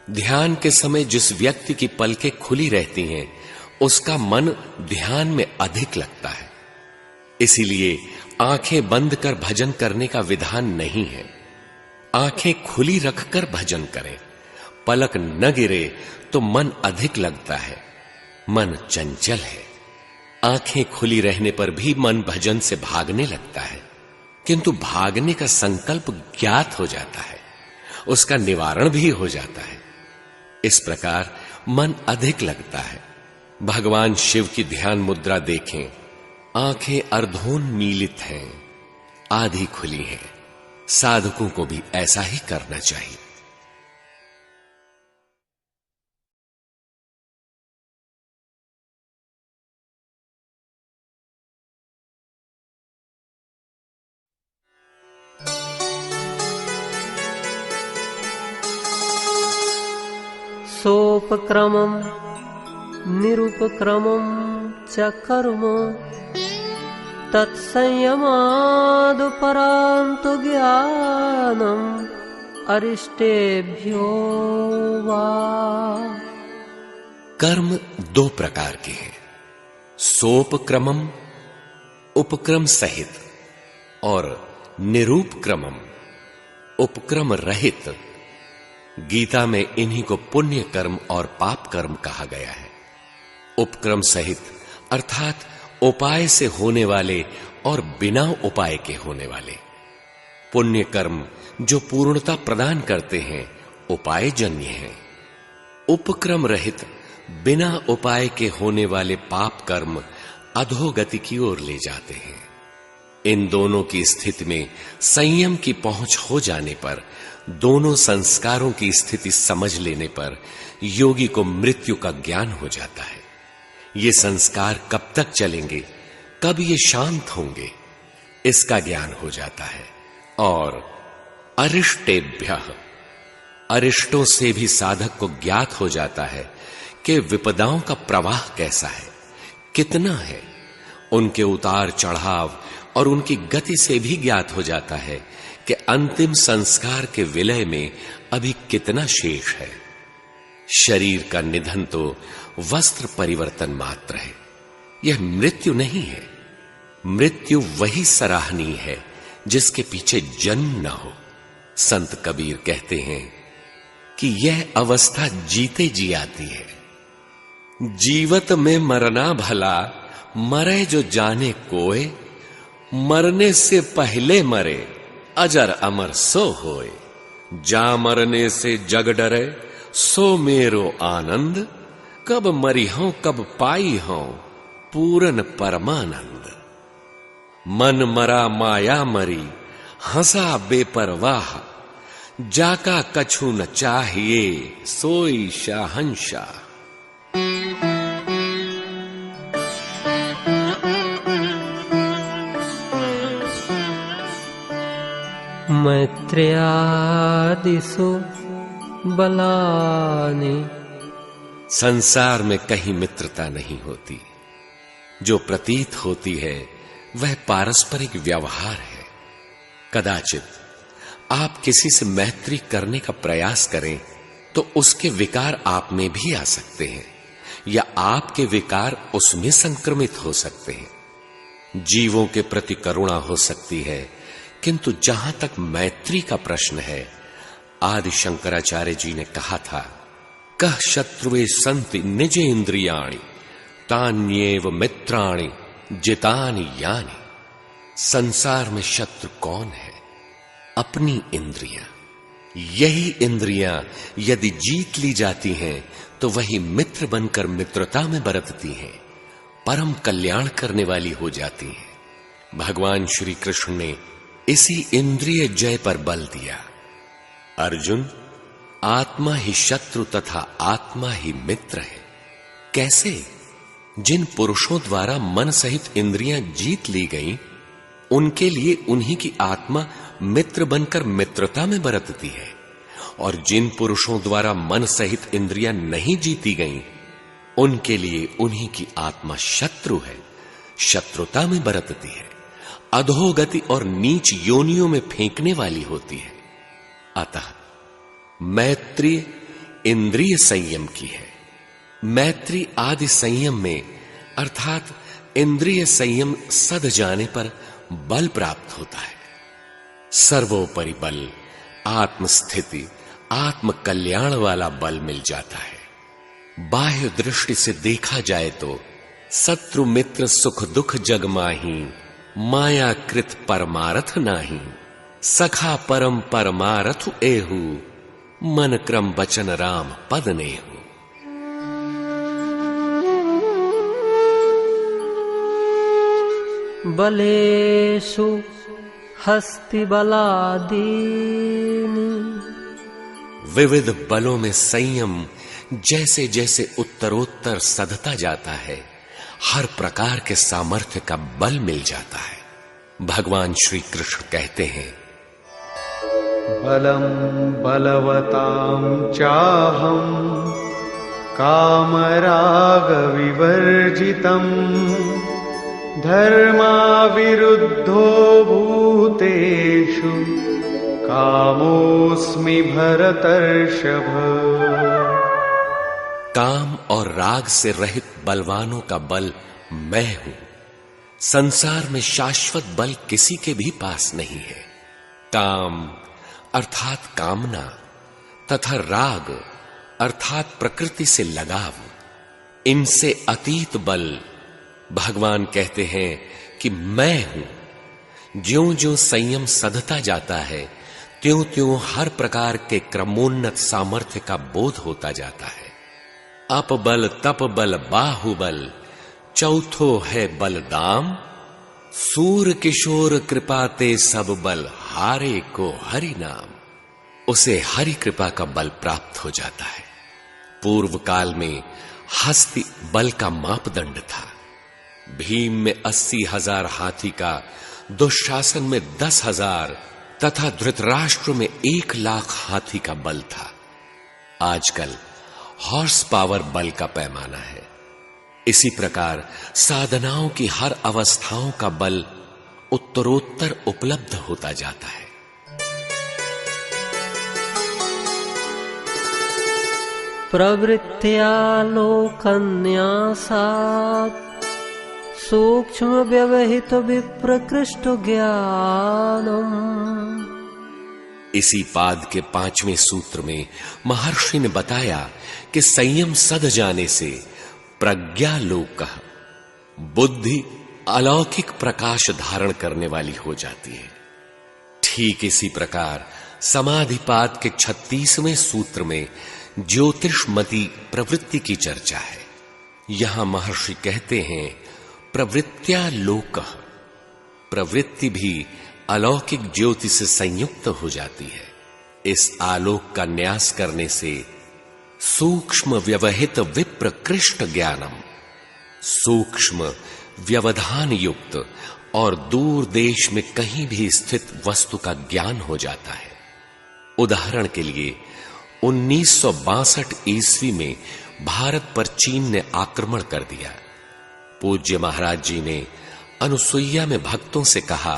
ध्यान के समय जिस व्यक्ति की पलकें खुली रहती हैं, उसका मन ध्यान में अधिक लगता है। इसीलिए आंखें बंद कर भजन करने का विधान नहीं है। आंखें खुली रखकर भजन करें। पलक न गिरे तो मन अधिक लगता है। मन चंचल है। आंखें खुली रहने पर भी मन भजन से भागने लगता है, किंतु भागने का संकल्प ज्ञात हो जाता है, उसका निवारण भी हो जाता है। इस प्रकार मन अधिक लगता है। भगवान शिव की ध्यान मुद्रा देखें, आंखें अर्धोन्मीलित हैं, आधी खुली हैं। साधकों को भी ऐसा ही करना चाहिए। सोपक्रमम् निरुपक्रमम् च कर्म तत्संयमादुपरान्तु ज्ञानम् अरिष्टेभ्यो वा। कर्म दो प्रकार के हैं, सोपक्रमम् उपक्रम सहित और निरूपक्रमम् उपक्रम रहित। गीता में इन्हीं को पुण्य कर्म और पाप कर्म कहा गया है। उपक्रम सहित अर्थात उपाय से होने वाले और बिना उपाय के होने वाले। पुण्य कर्म जो पूर्णता प्रदान करते हैं, उपायजन्य हैं। उपक्रम रहित बिना उपाय के होने वाले पाप कर्म अधोगति की ओर ले जाते हैं। इन दोनों की स्थिति में संयम की पहुंच हो जाने पर, दोनों संस्कारों की स्थिति समझ लेने पर योगी को मृत्यु का ज्ञान हो जाता है। ये संस्कार कब तक चलेंगे, कब ये शांत होंगे, इसका ज्ञान हो जाता है। और अरिष्टेभ्यः, अरिष्टों से भी साधक को ज्ञात हो जाता है कि विपदाओं का प्रवाह कैसा है, कितना है। उनके उतार चढ़ाव और उनकी गति से भी ज्ञात हो जाता है कि अंतिम संस्कार के विलय में अभी कितना शेष है। शरीर का निधन तो वस्त्र परिवर्तन मात्र है, यह मृत्यु नहीं है। मृत्यु वही सराहनीय है जिसके पीछे जन्म न हो। संत कबीर कहते हैं कि यह अवस्था जीते जी आती है। जीवत में मरना भला, मरे जो जाने कोय, मरने से पहले मरे, अजर अमर सो होए। जा मरने से जग डरे, सो मेरो आनंद, कब मरी हूं कब पाई हूं पूरन परमानंद। मन मरा माया मरी, हंसा बेपरवाह, जाका कछु न चाहिए सोई शाहंशाह। मैत्रेयादिषु बलानि। संसार में कहीं मित्रता नहीं होती। जो प्रतीत होती है वह पारस्परिक व्यवहार है। कदाचित आप किसी से मैत्री करने का प्रयास करें तो तो उसके विकार आप में भी आ सकते हैं या आपके विकार उसमें संक्रमित हो सकते हैं। जीवों के प्रति करुणा हो सकती है, किंतु जहां तक मैत्री का प्रश्न है, आदि शंकराचार्य जी ने कहा था, कह शत्रुवे संति निज इंद्रियाणि तान्येव मित्राणि जितानि यानि। संसार में शत्रु कौन है? अपनी इंद्रियां। यही इंद्रियां यदि जीत ली जाती हैं तो वही मित्र बनकर मित्रता में बरतती हैं, परम कल्याण करने वाली हो जाती हैं। भगवान श्री कृष्ण ने इसी इंद्रिय जय पर बल दिया। अर्जुन, आत्मा ही शत्रु तथा आत्मा ही मित्र है। कैसे? जिन पुरुषों द्वारा मन सहित इंद्रियां जीत ली गईं, उनके लिए उन्हीं की आत्मा मित्र बनकर मित्रता में बरतती है, और जिन पुरुषों द्वारा मन सहित इंद्रियां नहीं जीती गईं, उनके लिए उन्हीं की आत्मा शत्रु है, शत्रुता में बरतती है, अधोगति और नीच योनियों में फेंकने वाली होती है। अतः मैत्री इंद्रिय संयम की है। मैत्री आदि संयम में अर्थात इंद्रिय संयम सद जाने पर बल प्राप्त होता है। सर्वोपरि बल, आत्मस्थिति, आत्म कल्याण वाला बल मिल जाता है। बाह्य दृष्टि से देखा जाए तो शत्रु मित्र सुख दुख जग माही, माया कृत परमारथ नाही। सखा परम परमारथ एहू, मन क्रम बचन राम पद नेहू। बलेषु हस्ति बलादीनि। विविध बलों में संयम जैसे जैसे उत्तरोत्तर सधता जाता है, हर प्रकार के सामर्थ्य का बल मिल जाता है। भगवान श्री कृष्ण कहते हैं, बलम बलवतां चाहम कामराग विवर्जितम धर्मा विरुद्धो भूतेषु कामोस्मि भरतर्षभ। काम और राग से रहित बलवानों का बल मैं हूं। संसार में शाश्वत बल किसी के भी पास नहीं है। काम अर्थात कामना तथा राग अर्थात प्रकृति से लगाव, इनसे अतीत बल भगवान कहते हैं कि मैं हूं। ज्यों ज्यों संयम सधता जाता है, त्यों त्यों हर प्रकार के क्रमोन्नत सामर्थ्य का बोध होता जाता है। अप बल तप बल बाहुबल, चौथो है बलदाम। सूर किशोर कृपाते सब बल, हारे को हरि नाम। उसे हरि कृपा का बल प्राप्त हो जाता है। पूर्व काल में हस्ति बल का मापदंड था। भीम में 80,000 हाथी का, दुशासन में 10,000 तथा धृतराष्ट्र में 1,00,000 हाथी का बल था। आजकल हॉर्स पावर बल का पैमाना है। इसी प्रकार साधनाओं की हर अवस्थाओं का बल उत्तरोत्तर उपलब्ध होता जाता है। प्रवृत्त्या लोकन्यासात् सूक्ष्म व्यवहित विप्रकृष्ट ज्ञानम। इसी पाद के 5वें सूत्र में महर्षि ने बताया कि संयम सध जाने से प्रज्ञालोक, बुद्धि अलौकिक प्रकाश धारण करने वाली हो जाती है। ठीक इसी प्रकार समाधिपाद के 36वें सूत्र में ज्योतिषमती प्रवृत्ति की चर्चा है। यहां महर्षि कहते हैं, प्रवृत्त्या लोक, प्रवृत्ति भी अलौकिक ज्योति से संयुक्त हो जाती है। इस आलोक का न्यास करने से सूक्ष्म व्यवहित विप्रकृष्ट ज्ञानम, सूक्ष्म व्यवधान युक्त और दूर देश में कहीं भी स्थित वस्तु का ज्ञान हो जाता है। उदाहरण के लिए 1962 ईस्वी में भारत पर चीन ने आक्रमण कर दिया। पूज्य महाराज जी ने अनुसुईया में भक्तों से कहा,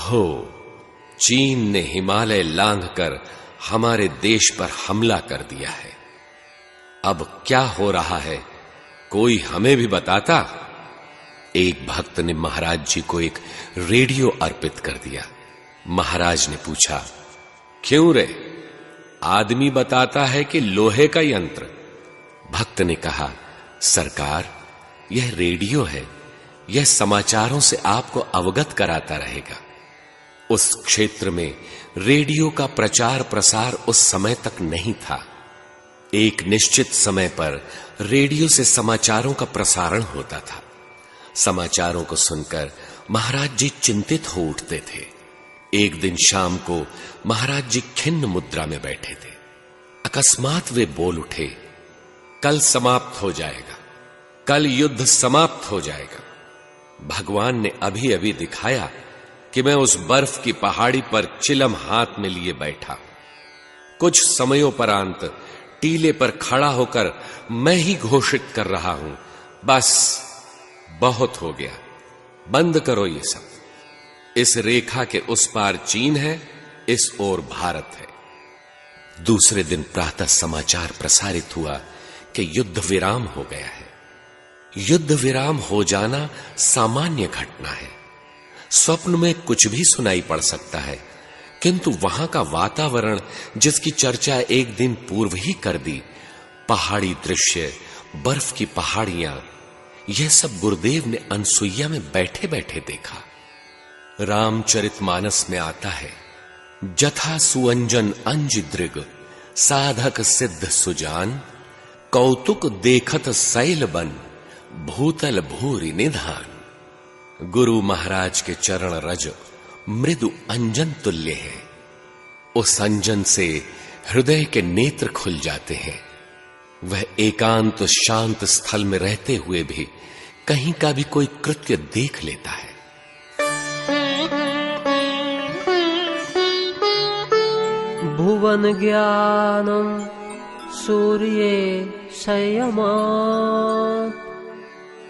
हो चीन ने हिमालय लांघकर हमारे देश पर हमला कर दिया है। अब क्या हो रहा है, कोई हमें भी बताता। एक भक्त ने महाराज जी को एक रेडियो अर्पित कर दिया। महाराज ने पूछा, क्यों रे, आदमी बताता है कि लोहे का यंत्र? भक्त ने कहा, सरकार, यह रेडियो है, यह समाचारों से आपको अवगत कराता रहेगा। उस क्षेत्र में रेडियो का प्रचार प्रसार उस समय तक नहीं था। एक निश्चित समय पर रेडियो से समाचारों का प्रसारण होता था। समाचारों को सुनकर महाराज जी चिंतित हो उठते थे। एक दिन शाम को महाराज जी खिन्न मुद्रा में बैठे थे। अकस्मात वे बोल उठे, कल समाप्त हो जाएगा, कल युद्ध समाप्त हो जाएगा। भगवान ने अभी अभी दिखाया कि मैं उस बर्फ की पहाड़ी पर चिलम हाथ में लिए बैठा। कुछ समयोपरांत टीले पर खड़ा होकर मैं ही घोषित कर रहा हूं, बस बहुत हो गया, बंद करो ये सब। इस रेखा के उस पार चीन है, इस ओर भारत है। दूसरे दिन प्रातः समाचार प्रसारित हुआ कि युद्ध विराम हो गया है। युद्ध विराम हो जाना सामान्य घटना है। स्वप्न में कुछ भी सुनाई पड़ सकता है, किंतु वहां का वातावरण जिसकी चर्चा एक दिन पूर्व ही कर दी, पहाड़ी दृश्य, बर्फ की पहाड़ियां, यह सब गुरुदेव ने अनसुईया में बैठे बैठे देखा। रामचरितमानस में आता है, जथा सुअंजन अंज दृग, साधक सिद्ध सुजान, कौतुक देखत सैल बन, भूतल भूरि निधान। गुरु महाराज के चरण रज मृदु अंजन तुल्य है। उस अंजन से हृदय के नेत्र खुल जाते हैं। वह एकांत शांत स्थल में रहते हुए भी कहीं का भी कोई कृत्य देख लेता है। भुवन ज्ञानम सूर्ये संयमात्।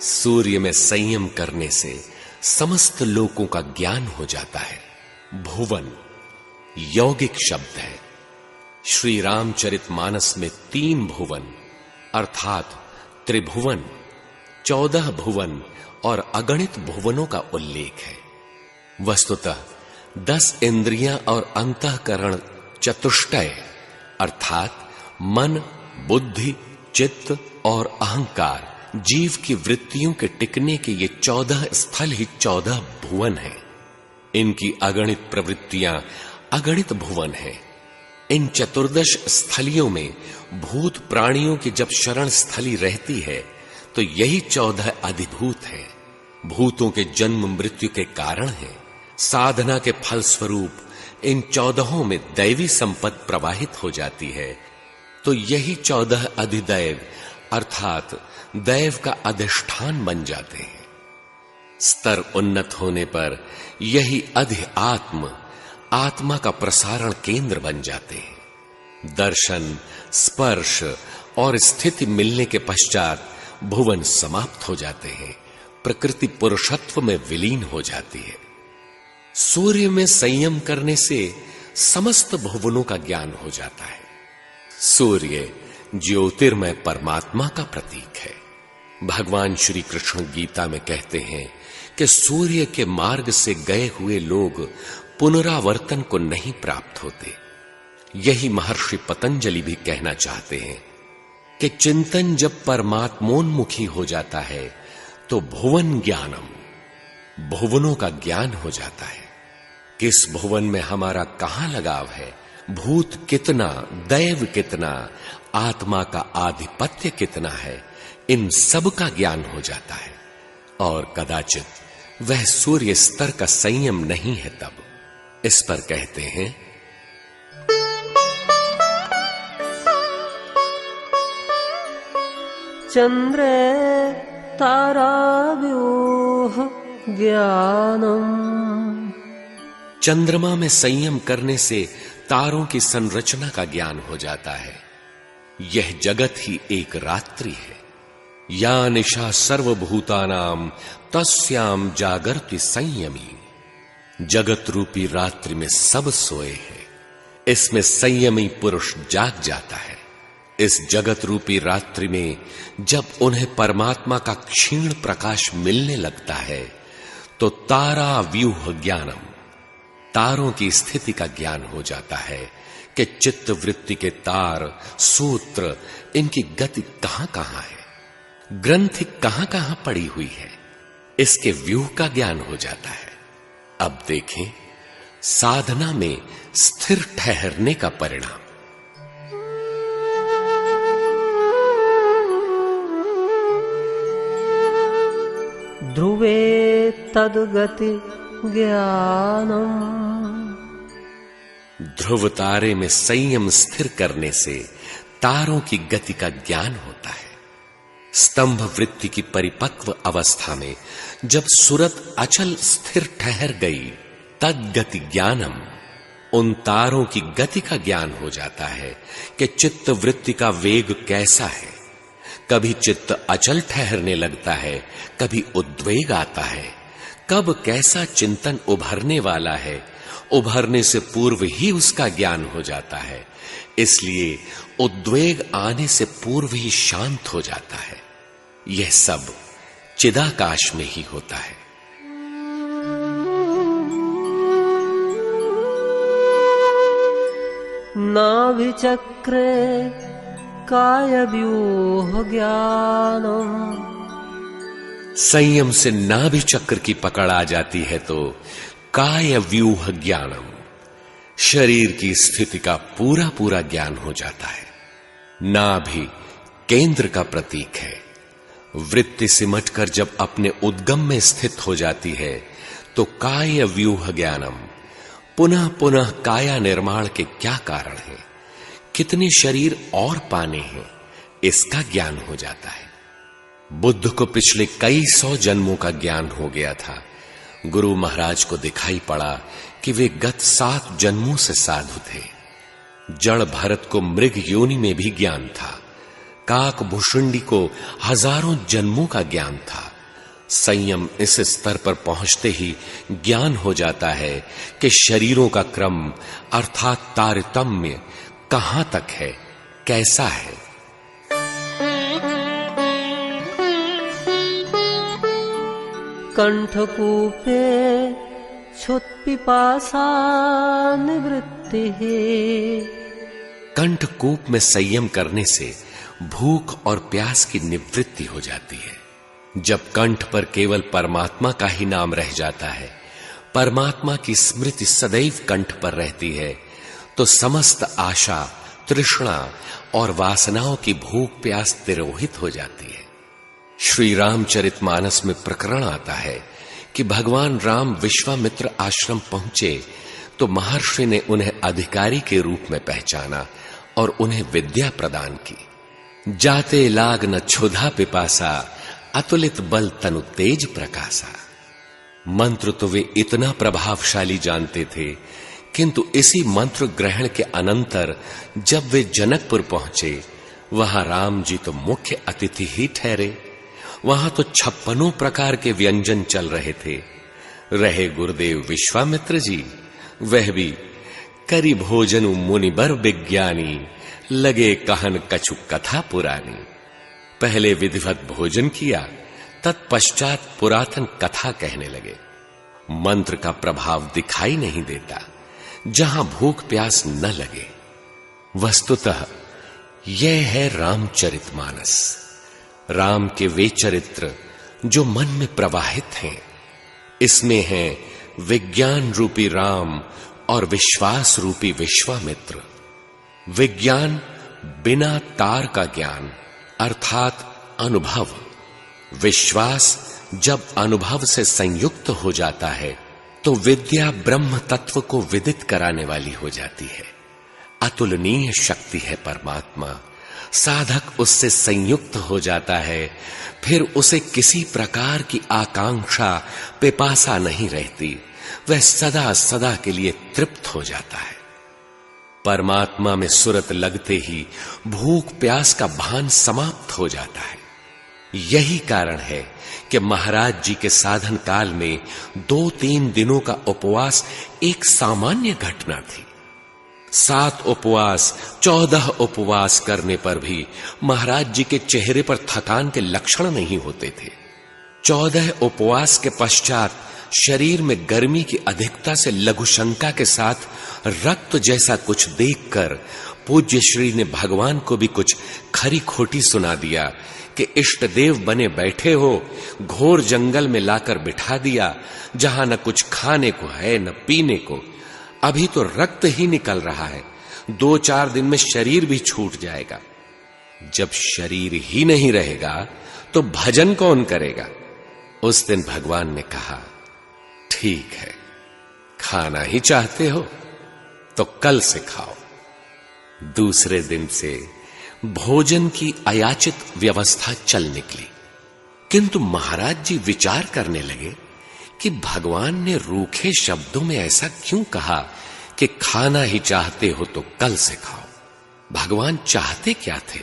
सूर्य में संयम करने से समस्त लोकों का ज्ञान हो जाता है। भुवन यौगिक शब्द है। श्री रामचरितमानस में 3 भुवन अर्थात त्रिभुवन, 14 भुवन और अगणित भुवनों का उल्लेख है। वस्तुतः 10 इंद्रियां और अंतःकरण चतुष्टय अर्थात मन, बुद्धि, चित्त और अहंकार, जीव की वृत्तियों के टिकने के ये 14 स्थल ही 14 भुवन हैं। इनकी अगणित प्रवृत्तियां अगणित भुवन हैं। इन 14 स्थलियों में भूत प्राणियों की जब शरण स्थली रहती है तो यही 14 अधिभूत हैं। भूतों के जन्म मृत्यु के कारण है। साधना के फल स्वरूप इन 14 में दैवी संपत्ति प्रवाहित हो जाती है, तो यही 14 अधिदैव अर्थात दैव का अधिष्ठान बन जाते हैं। स्तर उन्नत होने पर यही अधिआत्म आत्मा का प्रसारण केंद्र बन जाते हैं। दर्शन, स्पर्श और स्थिति मिलने के पश्चात भुवन समाप्त हो जाते हैं। प्रकृति पुरुषत्व में विलीन हो जाती है। सूर्य में संयम करने से समस्त भुवनों का ज्ञान हो जाता है। सूर्य ज्योतिर्मय परमात्मा का प्रतीक है। भगवान श्री कृष्ण गीता में कहते हैं कि सूर्य के मार्ग से गए हुए लोग पुनरावर्तन को नहीं प्राप्त होते। यही महर्षि पतंजलि भी कहना चाहते हैं कि चिंतन जब परमात्मोन्मुखी हो जाता है तो भुवन ज्ञानम, भुवनों का ज्ञान हो जाता है। किस भुवन में हमारा कहां लगाव है, भूत कितना, दैव कितना, आत्मा का आधिपत्य कितना है, इन सब का ज्ञान हो जाता है। और कदाचित वह सूर्य स्तर का संयम नहीं है तब। इस पर कहते हैं, चंद्रे ताराव्यूह ज्ञानम। चंद्रमा में संयम करने से तारों की संरचना का ज्ञान हो जाता है। यह जगत ही एक रात्रि है। या निशा सर्वभूतानाम तस्याम जागर्ति संयमी। जगत रूपी रात्रि में सब सोए हैं, इसमें संयमी पुरुष जाग जाता है। इस जगत रूपी रात्रि में जब उन्हें परमात्मा का क्षीण प्रकाश मिलने लगता है तो तारा व्यूह ज्ञानम, तारों की स्थिति का ज्ञान हो जाता है कि चित्त वृत्ति के तार, सूत्र, इनकी गति कहां कहां है, ग्रंथि कहां कहां पड़ी हुई है, इसके व्यूह का ज्ञान हो जाता है। अब देखें साधना में स्थिर ठहरने का परिणाम। ध्रुवे तद्गति ज्ञानम, ध्रुव तारे में संयम स्थिर करने से तारों की गति का ज्ञान होता है। स्तंभ वृत्ति की परिपक्व अवस्था में जब सूरत अचल स्थिर ठहर गई, तद्गति ज्ञानम, उन तारों की गति का ज्ञान हो जाता है कि चित्त वृत्ति का वेग कैसा है। कभी चित्त अचल ठहरने लगता है, कभी उद्वेग आता है। कब कैसा चिंतन उभरने वाला है, उभरने से पूर्व ही उसका ज्ञान हो जाता है। इसलिए उद्वेग आने से पूर्व ही शांत हो जाता है। यह सब चिदाकाश में ही होता है। नाभिचक्रे कायव्यूह ज्ञानम, संयम से नाभि चक्र की पकड़ आ जाती है तो काय व्यूह ज्ञानम, शरीर की स्थिति का पूरा पूरा ज्ञान हो जाता है। नाभि केंद्र का प्रतीक है। वृत्ति सिमटकर जब अपने उद्गम में स्थित हो जाती है तो काय व्यूह ज्ञानम, पुनः पुनः काया निर्माण के क्या कारण है, कितने शरीर और पाने हैं, इसका ज्ञान हो जाता है। बुद्ध को पिछले कई 100 जन्मों का ज्ञान हो गया था। गुरु महाराज को दिखाई पड़ा कि वे गत 7 जन्मों से साधु थे। जड़ भरत को मृग योनि में भी ज्ञान था। काक भुषुंडी को हजारों जन्मों का ज्ञान था। संयम इस स्तर पर पहुंचते ही ज्ञान हो जाता है कि शरीरों का क्रम अर्थात तारतम्य कहां तक है, कैसा है। कंठकूपे क्षुत्पिपासा निवृत्तिः, कंठकूप में संयम करने से भूख और प्यास की निवृत्ति हो जाती है। जब कंठ पर केवल परमात्मा का ही नाम रह जाता है, परमात्मा की स्मृति सदैव कंठ पर रहती है, तो समस्त आशा, तृष्णा और वासनाओं की भूख प्यास तिरोहित हो जाती है। श्री रामचरितमानस में प्रकरण आता है कि भगवान राम विश्वामित्र आश्रम पहुंचे तो महर्षि ने उन्हें अधिकारी के रूप में पहचाना और उन्हें विद्या प्रदान की। जाते लाग न क्षुधा पिपासा, अतुलित बल तनु तेज प्रकाशा। मंत्र तो वे इतना प्रभावशाली जानते थे, किंतु इसी मंत्र ग्रहण के अनंतर जब वे जनकपुर पहुंचे, वहां राम जी तो मुख्य अतिथि ही ठहरे। वहां तो 56 प्रकार के व्यंजन चल रहे थे। रहे गुरुदेव विश्वामित्र जी, वह भी करी भोजनु मुनिबर विज्ञानी, लगे कहन कछु कथा पुरानी। पहले विधिवत भोजन किया, तत्पश्चात पुरातन कथा कहने लगे। मंत्र का प्रभाव दिखाई नहीं देता जहां भूख प्यास न लगे। वस्तुतः यह है रामचरितमानस। राम के वे चरित्र जो मन में प्रवाहित हैं। इसमें है विज्ञान रूपी राम और विश्वास रूपी विश्वामित्र। विज्ञान बिना तार का ज्ञान अर्थात अनुभव। विश्वास जब अनुभव से संयुक्त हो जाता है तो विद्या ब्रह्म तत्व को विदित कराने वाली हो जाती है। अतुलनीय शक्ति है परमात्मा। साधक उससे संयुक्त हो जाता है, फिर उसे किसी प्रकार की आकांक्षा, पिपासा नहीं रहती। वह सदा सदा के लिए तृप्त हो जाता है। परमात्मा में सुरत लगते ही भूख प्यास का भान समाप्त हो जाता है। यही कारण है कि महाराज जी के साधन काल में 2-3 दिनों का उपवास एक सामान्य घटना थी। 7 उपवास 14 उपवास करने पर भी महाराज जी के चेहरे पर थकान के लक्षण नहीं होते थे। 14 उपवास के पश्चात शरीर में गर्मी की अधिकता से लघुशंका के साथ रक्त जैसा कुछ देखकर पूज्य श्री ने भगवान को भी कुछ खरी खोटी सुना दिया कि इष्ट देव बने बैठे हो, घोर जंगल में लाकर बिठा दिया, जहां न कुछ खाने को है न पीने को, अभी तो रक्त ही निकल रहा है, 2-4 दिन में शरीर भी छूट जाएगा। जब शरीर ही नहीं रहेगा तो भजन कौन करेगा? उस दिन भगवान ने कहा, ठीक है, खाना ही चाहते हो तो कल से खाओ। दूसरे दिन से भोजन की अयाचित व्यवस्था चल निकली। किंतु महाराज जी विचार करने लगे कि भगवान ने रूखे शब्दों में ऐसा क्यों कहा कि खाना ही चाहते हो तो कल से खाओ। भगवान चाहते क्या थे?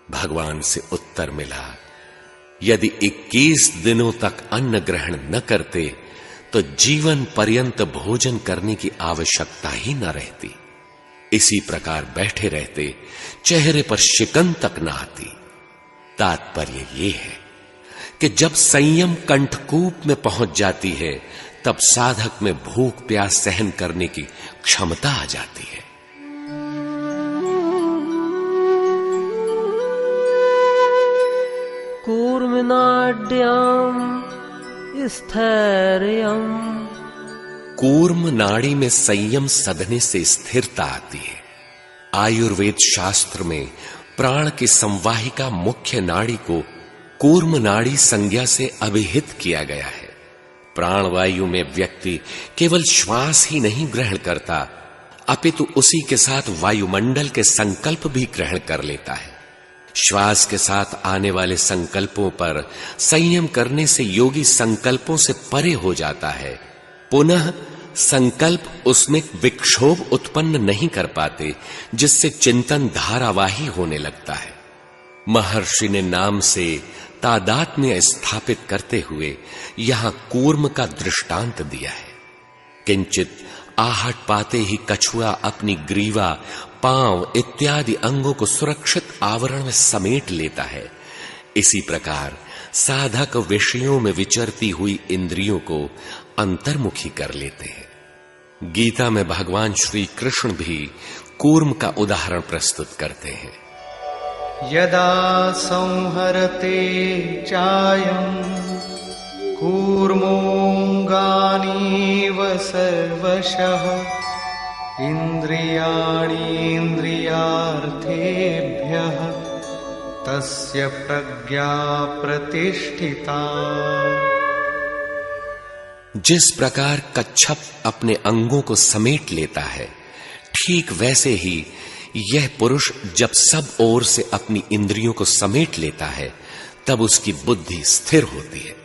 भगवान से उत्तर मिला, यदि 21 दिनों तक अन्न ग्रहण न करते तो जीवन पर्यंत भोजन करने की आवश्यकता ही न रहती। इसी प्रकार बैठे रहते, चेहरे पर शिकन तक न आती। तात्पर्य यह है कि जब संयम कंठकूप में पहुंच जाती है, तब साधक में भूख प्यास सहन करने की क्षमता आ जाती है। कूर्मनाड्याम् स्थैर्यम्। कूर्म नाड़ी में संयम सधने से स्थिरता आती है। आयुर्वेद शास्त्र में प्राण की संवाहिका मुख्य नाड़ी को कूर्म नाड़ी संज्ञा से अभिहित किया गया है। प्राणवायु में व्यक्ति केवल श्वास ही नहीं ग्रहण करता, अपितु उसी के साथ वायुमंडल के संकल्प भी ग्रहण कर लेता है। श्वास के साथ आने वाले संकल्पों पर संयम करने से योगी संकल्पों से परे हो जाता है। पुनः संकल्प उसमें विक्षोभ उत्पन्न नहीं कर पाते, जिससे चिंतन धारावाही होने लगता है। महर्षि ने नाम से तादात्म्य स्थापित करते हुए यहां कूर्म का दृष्टांत दिया है। किंचित आहट पाते ही कछुआ अपनी ग्रीवा, पांव इत्यादि अंगों को सुरक्षित आवरण में समेट लेता है। इसी प्रकार साधक विषयों में विचरती हुई इंद्रियों को अंतर्मुखी कर लेते हैं। गीता में भगवान श्री कृष्ण भी कूर्म का उदाहरण प्रस्तुत करते हैं। यदा संहरते चायं कूर्मोऽङ्गानीव सर्वशः इन्द्रियाणीन्द्रियार्थेभ्यः तस्य प्रज्ञा प्रतिष्ठिता। जिस प्रकार कच्छप अपने अंगों को समेट लेता है, ठीक वैसे ही यह पुरुष जब सब ओर से अपनी इंद्रियों को समेट लेता है, तब उसकी बुद्धि स्थिर होती है।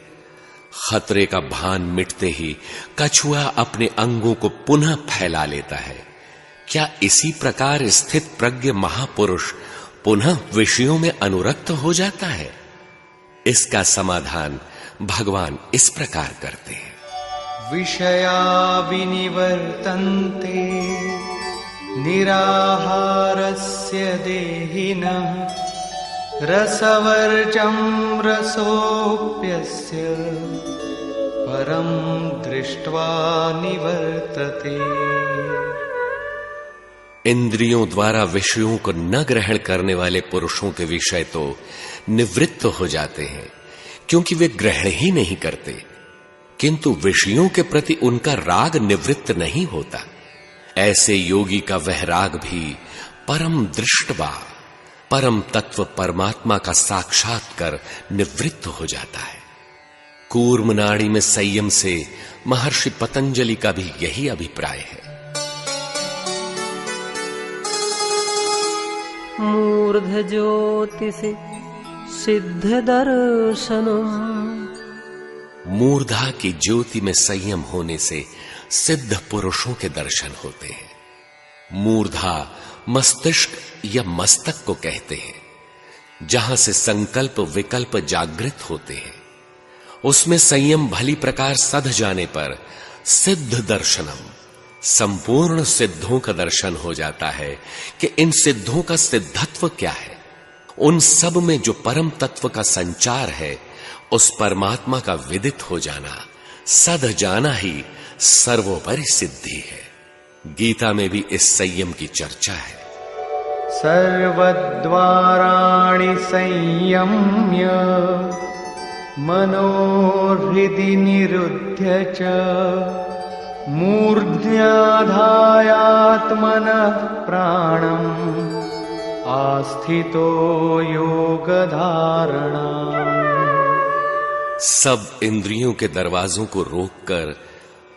खतरे का भान मिटते ही कछुआ अपने अंगों को पुनः फैला लेता है। क्या इसी प्रकार स्थित प्रज्ञ महापुरुष पुनः विषयों में अनुरक्त हो जाता है? इसका समाधान भगवान इस प्रकार करते हैं। विषया विनिवर्तन्ते निराहारस्य देहिनः रसवर्जं रसोऽप्यस्य परं दृष्ट्वा निवर्तते। इंद्रियों द्वारा विषयों को न ग्रहण करने वाले पुरुषों के विषय तो निवृत्त हो जाते हैं, क्योंकि वे ग्रहण ही नहीं करते, किंतु विषयों के प्रति उनका राग निवृत्त नहीं होता। ऐसे योगी का वह राग भी परम दृष्टवा, परम तत्व परमात्मा का साक्षात कर निवृत्त हो जाता है। कूर्म नाड़ी में संयम से महर्षि पतंजलि का भी यही अभिप्राय है। मूर्ध ज्योतिषि सिद्ध दर्शनम्। मूर्धा की ज्योति में संयम होने से सिद्ध पुरुषों के दर्शन होते हैं। मूर्धा मस्तिष्क या मस्तक को कहते हैं, जहां से संकल्प विकल्प जागृत होते हैं। उसमें संयम भली प्रकार सध जाने पर सिद्ध दर्शनम संपूर्ण सिद्धों का दर्शन हो जाता है कि इन सिद्धों का सिद्धत्व क्या है। उन सब में जो परम तत्व का संचार है, उस परमात्मा का विदित हो जाना, सद जाना ही सर्वोपरि सिद्धि है। गीता में भी इस संयम की चर्चा है। सर्वद्वाराणि संयम्य मनोहृदि निरुध्य च मूर्ध्याधायात्मनः प्राणम् आस्थितो योगधारणा। सब इंद्रियों के दरवाजों को रोककर,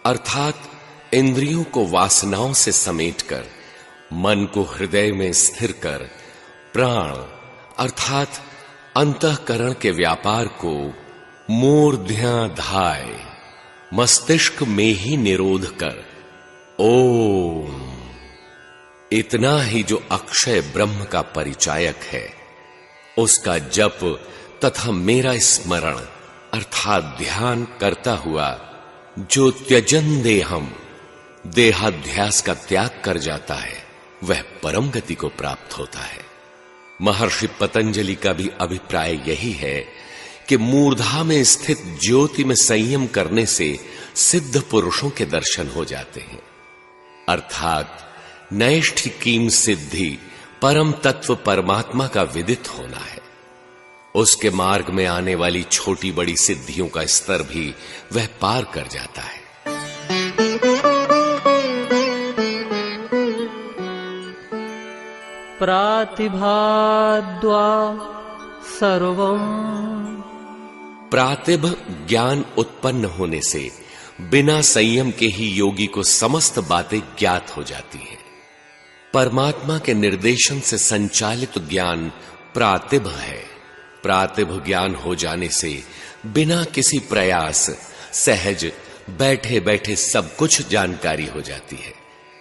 अर्थात इंद्रियों को वासनाओं से समेटकर, मन को हृदय में स्थिर कर, प्राण अर्थात अंतःकरण के व्यापार को मूर्ध्याधाय मस्तिष्क में ही निरोध कर, ओम इतना ही जो अक्षय ब्रह्म का परिचायक है, उसका जप तथा मेरा स्मरण अर्थात ध्यान करता हुआ जो त्यजन देहम देहाध्यास का त्याग कर जाता है, वह परम गति को प्राप्त होता है। महर्षि पतंजलि का भी अभिप्राय यही है कि मूर्धा में स्थित ज्योति में संयम करने से सिद्ध पुरुषों के दर्शन हो जाते हैं, अर्थात नैष्ठिकीम सिद्धि परम तत्व परमात्मा का विदित होना है। उसके मार्ग में आने वाली छोटी बड़ी सिद्धियों का स्तर भी वह पार कर जाता है। प्रातिभाद्वा सर्वम्। प्रातिभ ज्ञान उत्पन्न होने से बिना संयम के ही योगी को समस्त बातें ज्ञात हो जाती हैं। परमात्मा के निर्देशन से संचालित ज्ञान प्रातिभ है। प्रातिभ ज्ञान हो जाने से बिना किसी प्रयास सहज बैठे बैठे सब कुछ जानकारी हो जाती है।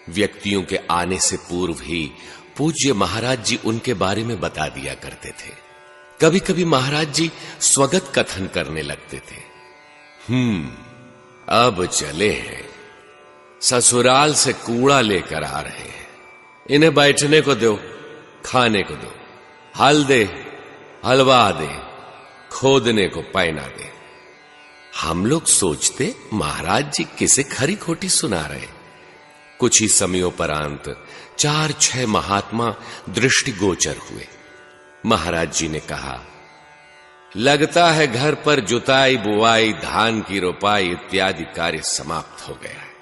व्यक्तियों के आने से पूर्व ही पूज्य महाराज जी उनके बारे में बता दिया करते थे। कभी कभी महाराज जी स्वगत कथन करने लगते थे। अब चले हैं, ससुराल से कूड़ा लेकर आ रहे हैं, इन्हें बैठने को दो, खाने को दो, हल दे, हलवा दे, खोदने को पैना दे। हम लोग सोचते महाराज जी किसे खरी खोटी सुना रहे। कुछ ही समयोपरांत 4-6 महात्मा दृष्टिगोचर हुए। महाराज जी ने कहा, लगता है घर पर जुताई बुआई धान की रोपाई इत्यादि कार्य समाप्त हो गया है।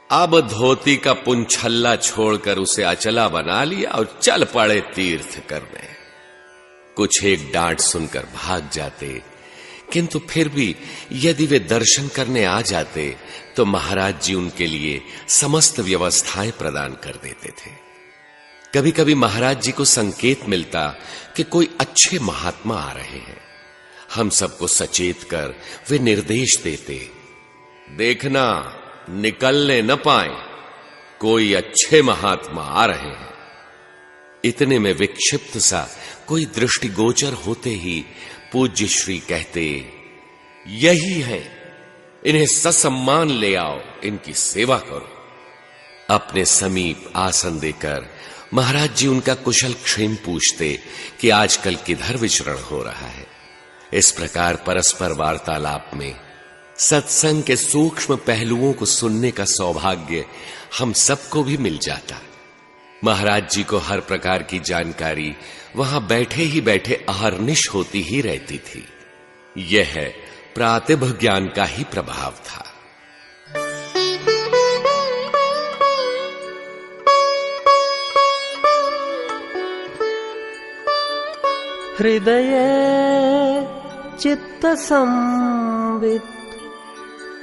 अब धोती का पुंछल्ला छोड़कर उसे अचला बना लिया और चल पड़े तीर्थ करने। कुछ एक डांट सुनकर भाग जाते, किंतु फिर भी यदि वे दर्शन करने आ जाते तो महाराज जी उनके लिए समस्त व्यवस्थाएं प्रदान कर देते थे। कभी कभी महाराज जी को संकेत मिलता कि कोई अच्छे महात्मा आ रहे हैं। हम सबको सचेत कर वे निर्देश देते, देखना निकलने न पाए, कोई अच्छे महात्मा आ रहे हैं। इतने में विक्षिप्त सा कोई दृष्टिगोचर होते ही पूज्य श्री कहते, यही है, इन्हें ससम्मान ले आओ, इनकी सेवा करो। अपने समीप आसन देकर महाराज जी उनका कुशल क्षेम पूछते कि आजकल किधर विचरण हो रहा है। इस प्रकार परस्पर वार्तालाप में सत्संग के सूक्ष्म पहलुओं को सुनने का सौभाग्य हम सबको भी मिल जाता। महाराज जी को हर प्रकार की जानकारी वहां बैठे ही बैठे अहर्निश होती ही रहती थी। यह प्रातिभ ज्ञान का ही प्रभाव था। हृदये चित्त संवित्।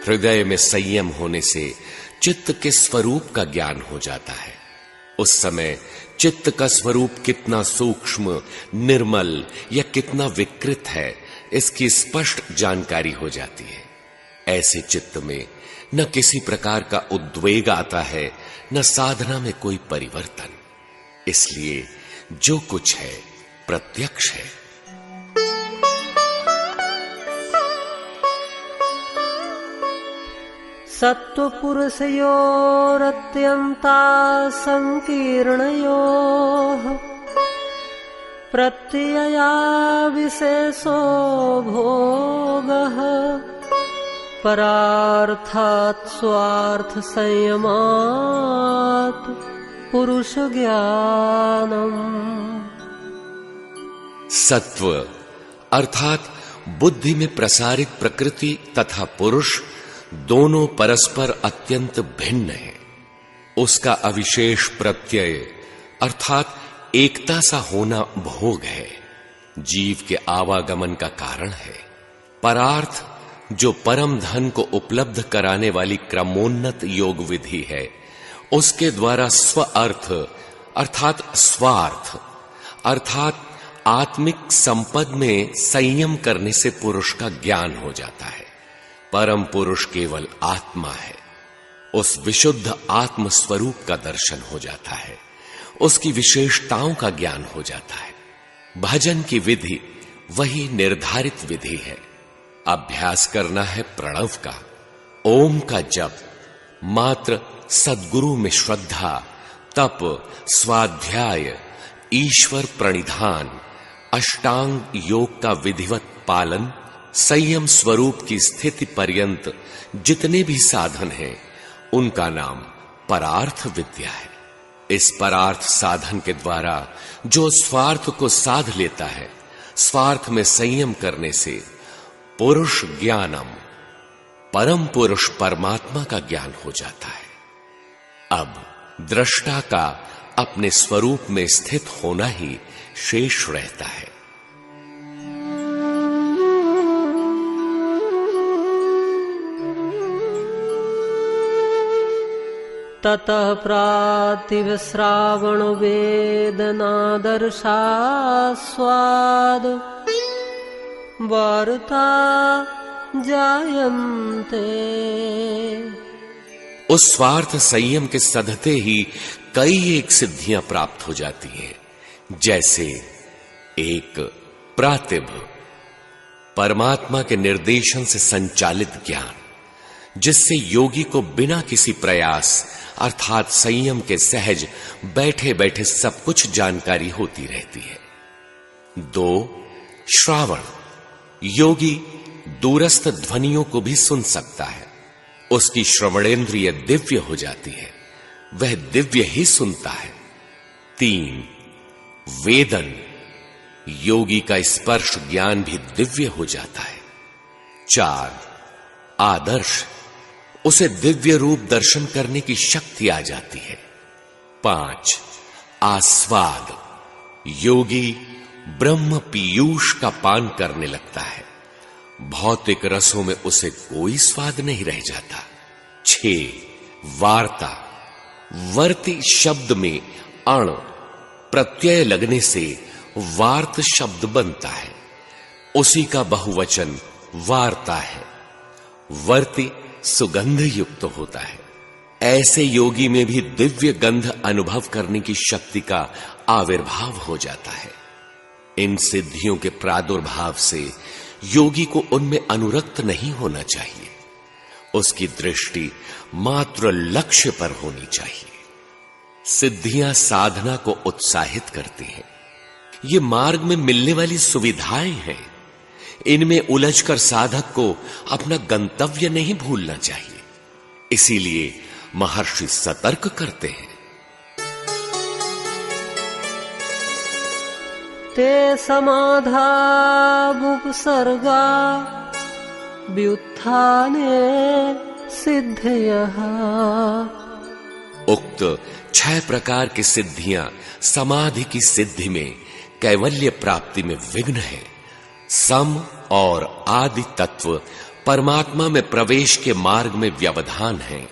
हृदय में संयम होने से चित्त के स्वरूप का ज्ञान हो जाता है। उस समय चित्त का स्वरूप कितना सूक्ष्म, निर्मल या कितना विकृत है, इसकी स्पष्ट जानकारी हो जाती है। ऐसे चित्त में न किसी प्रकार का उद्वेग आता है, न साधना में कोई परिवर्तन। इसलिए जो कुछ है प्रत्यक्ष है। सत्त्वपुरुषयोरत्यन्ता संकीर्णयोः प्रत्यया विशेषो भोगः परार्थात् स्वार्थ संयमात् पुरुष ज्ञानम्। सत्व अर्थात बुद्धि में प्रसारित प्रकृति तथा पुरुष दोनों परस्पर अत्यंत भिन्न है। उसका अविशेष प्रत्यय अर्थात एकता सा होना भोग है, जीव के आवागमन का कारण है। परार्थ जो परम धन को उपलब्ध कराने वाली क्रमोन्नत योग विधि है, उसके द्वारा स्व अर्थ अर्थात स्वार्थ अर्थात आत्मिक संपद में संयम करने से पुरुष का ज्ञान हो जाता है। परम पुरुष केवल आत्मा है। उस विशुद्ध आत्म स्वरूप का दर्शन हो जाता है, उसकी विशेषताओं का ज्ञान हो जाता है। भजन की विधि वही निर्धारित विधि है। अभ्यास करना है प्रणव का, ओम का जप, मात्र सद्गुरु में श्रद्धा, तप, स्वाध्याय, ईश्वर प्रणिधान, अष्टांग योग का विधिवत पालन, संयम स्वरूप की स्थिति पर्यंत जितने भी साधन हैं, उनका नाम परार्थ विद्या है। इस परार्थ साधन के द्वारा जो स्वार्थ को साध लेता है, स्वार्थ में संयम करने से पुरुष ज्ञानम, परम पुरुष परमात्मा का ज्ञान हो जाता है। अब दृष्टा का अपने स्वरूप में स्थित होना ही शेष रहता है। ततः प्रातिविश्रावण वेदनादर्शास्वाद वार्ता जायन्ते। उस स्वार्थ संयम के सधते ही कई एक सिद्धियां प्राप्त हो जाती हैं। जैसे एक प्रातिभ, परमात्मा के निर्देशन से संचालित ज्ञान, जिससे योगी को बिना किसी प्रयास अर्थात संयम के सहज बैठे बैठे सब कुछ जानकारी होती रहती है। 2. श्रावण, योगी दूरस्थ ध्वनियों को भी सुन सकता है। उसकी श्रवणेंद्रिय दिव्य हो जाती है, वह दिव्य ही सुनता है। 3. वेदन, योगी का स्पर्श ज्ञान भी दिव्य हो जाता है। 4. आदर्श, उसे दिव्य रूप दर्शन करने की शक्ति आ जाती है। 5. आस्वाद, योगी ब्रह्म पीयूष का पान करने लगता है, भौतिक रसों में उसे कोई स्वाद नहीं रह जाता। 6. वार्ता, वर्ति शब्द में अण प्रत्यय लगने से वार्त शब्द बनता है, उसी का बहुवचन वार्ता है। वर्ति सुगंध युक्त होता है। ऐसे योगी में भी दिव्य गंध अनुभव करने की शक्ति का आविर्भाव हो जाता है। इन सिद्धियों के प्रादुर्भाव से योगी को उनमें अनुरक्त नहीं होना चाहिए। उसकी दृष्टि मात्र लक्ष्य पर होनी चाहिए। सिद्धियां साधना को उत्साहित करती हैं। ये मार्ग में मिलने वाली सुविधाएं हैं। इनमें उलझकर साधक को अपना गंतव्य नहीं भूलना चाहिए। इसीलिए महर्षि सतर्क करते हैं। ते समाधावुपसर्गा व्युत्थाने सिद्धयः। उक्त 6 प्रकार की सिद्धियां समाधि की सिद्धि में कैवल्य प्राप्ति में विघ्न है। सम और आदि तत्व परमात्मा में प्रवेश के मार्ग में व्यवधान हैं।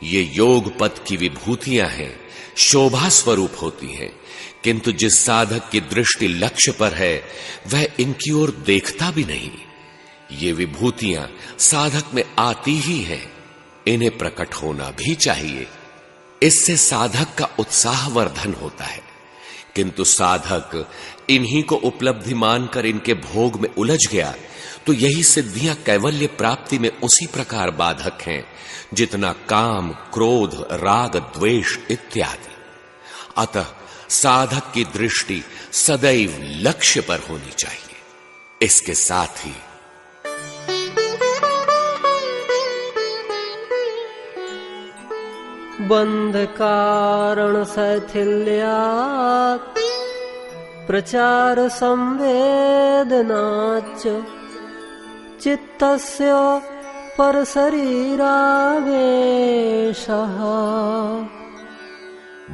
ये योग पथ की विभूतियां हैं, शोभा स्वरूप होती हैं, किंतु जिस साधक की दृष्टि लक्ष्य पर है वह इनकी ओर देखता भी नहीं। ये विभूतियां साधक में आती ही हैं, इन्हें प्रकट होना भी चाहिए। इससे साधक का उत्साहवर्धन होता है, किंतु साधक इन्हीं को उपलब्धि मानकर इनके भोग में उलझ गया तो यही सिद्धियां कैवल्य प्राप्ति में उसी प्रकार बाधक हैं जितना काम, क्रोध, राग, द्वेष इत्यादि। अतः साधक की दृष्टि सदैव लक्ष्य पर होनी चाहिए। इसके साथ ही बंध कारण शैथिल्यात् प्रचार संवेदनाच्च चित्तस्य परशरीरावेशः।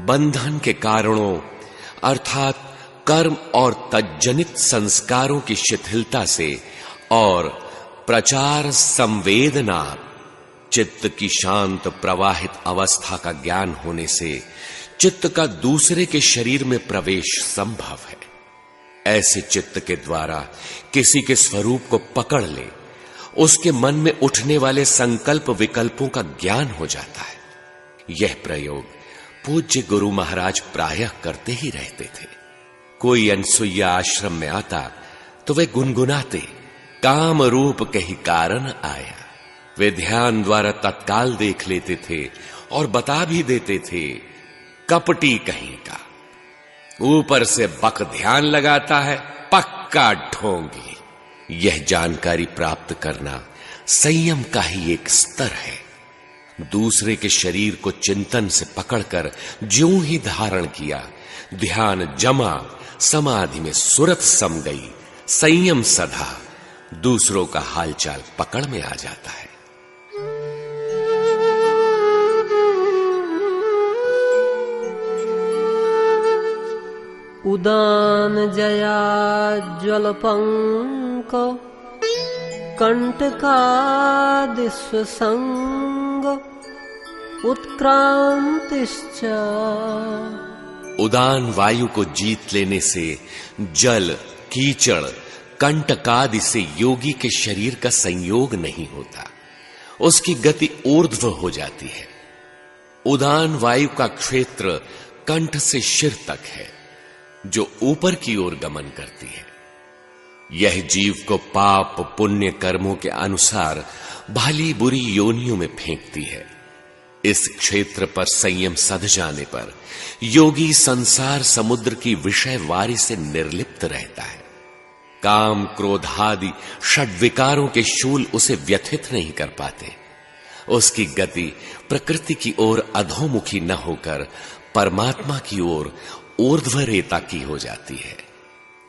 बंधन के कारणों अर्थात कर्म और तज्जनित संस्कारों की शिथिलता से और प्रचार संवेदना चित्त की शांत प्रवाहित अवस्था का ज्ञान होने से चित्त का दूसरे के शरीर में प्रवेश संभव है। ऐसे चित्त के द्वारा किसी के स्वरूप को पकड़ ले उसके मन में उठने वाले संकल्प विकल्पों का ज्ञान हो जाता है। यह प्रयोग पूज्य गुरु महाराज प्रायः करते ही रहते थे। कोई अनसुईया आश्रम में आता तो वे गुनगुनाते, काम रूप कही कारण आया। वे ध्यान द्वारा तत्काल देख लेते थे और बता भी देते थे, कपटी कहीं का, ऊपर से बक ध्यान लगाता है, पक्का ढोंगी। यह जानकारी प्राप्त करना संयम का ही एक स्तर है। दूसरे के शरीर को चिंतन से पकड़कर ज्यों ही धारण किया, ध्यान जमा, समाधि में सुरत सम गई, संयम सधा, दूसरों का हालचाल पकड़ में आ जाता है। उदान जया ज्वलपंक कंटकादिस्वसंग उत्क्रांतिश्च। उदान वायु को जीत लेने से जल, कीचड़, कंटकादि से योगी के शरीर का संयोग नहीं होता, उसकी गति ऊर्ध्व हो जाती है। उदान वायु का क्षेत्र कंठ से शिर तक है जो ऊपर की ओर गमन करती है। यह जीव को पाप पुण्य कर्मों के अनुसार भली बुरी योनियों में फेंकती है। इस क्षेत्र पर संयम सध जाने पर योगी संसार समुद्र की विषय वारी से निर्लिप्त रहता है। काम, क्रोधादि षड्विकारों के शूल उसे व्यथित नहीं कर पाते। उसकी गति प्रकृति की ओर अधोमुखी न होकर परमात्मा की ओर ऊर्ध्वरेता की हो जाती है।